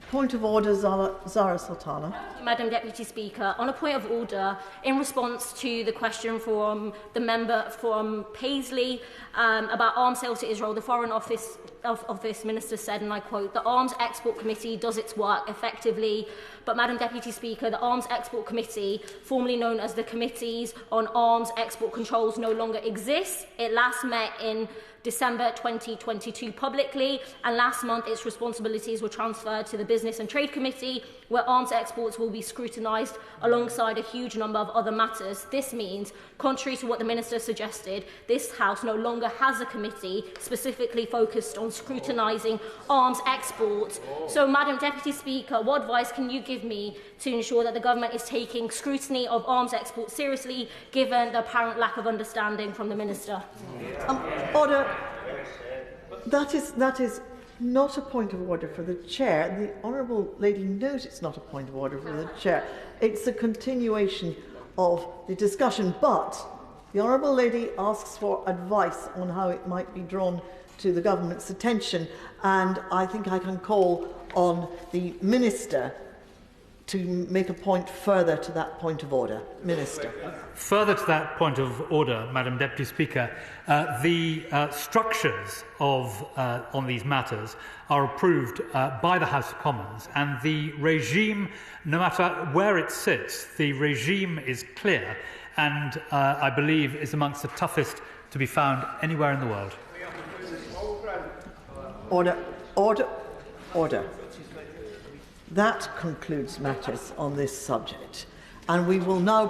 Point of order, Zara Sultana. Madam Deputy Speaker, on a point of order, in response to the question from the member from Paisley about arms sales to Israel, the Foreign Office Minister said, and I quote, "The Arms Export Committee does its work effectively." But, Madam Deputy Speaker, the Arms Export Committee, formerly known as the Committees on Arms Export Controls, no longer exists. It last met in December 2022 publicly, and last month its responsibilities were transferred to the Business and Trade Committee, where arms exports will be scrutinised alongside a huge number of other matters. This means, contrary to what the Minister suggested, this House no longer has a committee specifically focused on scrutinising arms exports. So, Madam Deputy Speaker, what advice can you give me to ensure that the government is taking scrutiny of arms exports seriously, given the apparent lack of understanding from the Minister? Order. That is not a point of order for the Chair. The Honourable Lady knows it's not a point of order for the Chair. It's a continuation of the discussion, but the Honourable Lady asks for advice on how it might be drawn to the government's attention, and I think I can call on the Minister to make a point further to that point of order. Minister. Further to that point of order, Madam Deputy Speaker, the structures on these matters are approved by the House of Commons, and the regime, no matter where it sits, the regime is clear and I believe is amongst the toughest to be found anywhere in the world. Order, order, order. That concludes matters on this subject, and we will now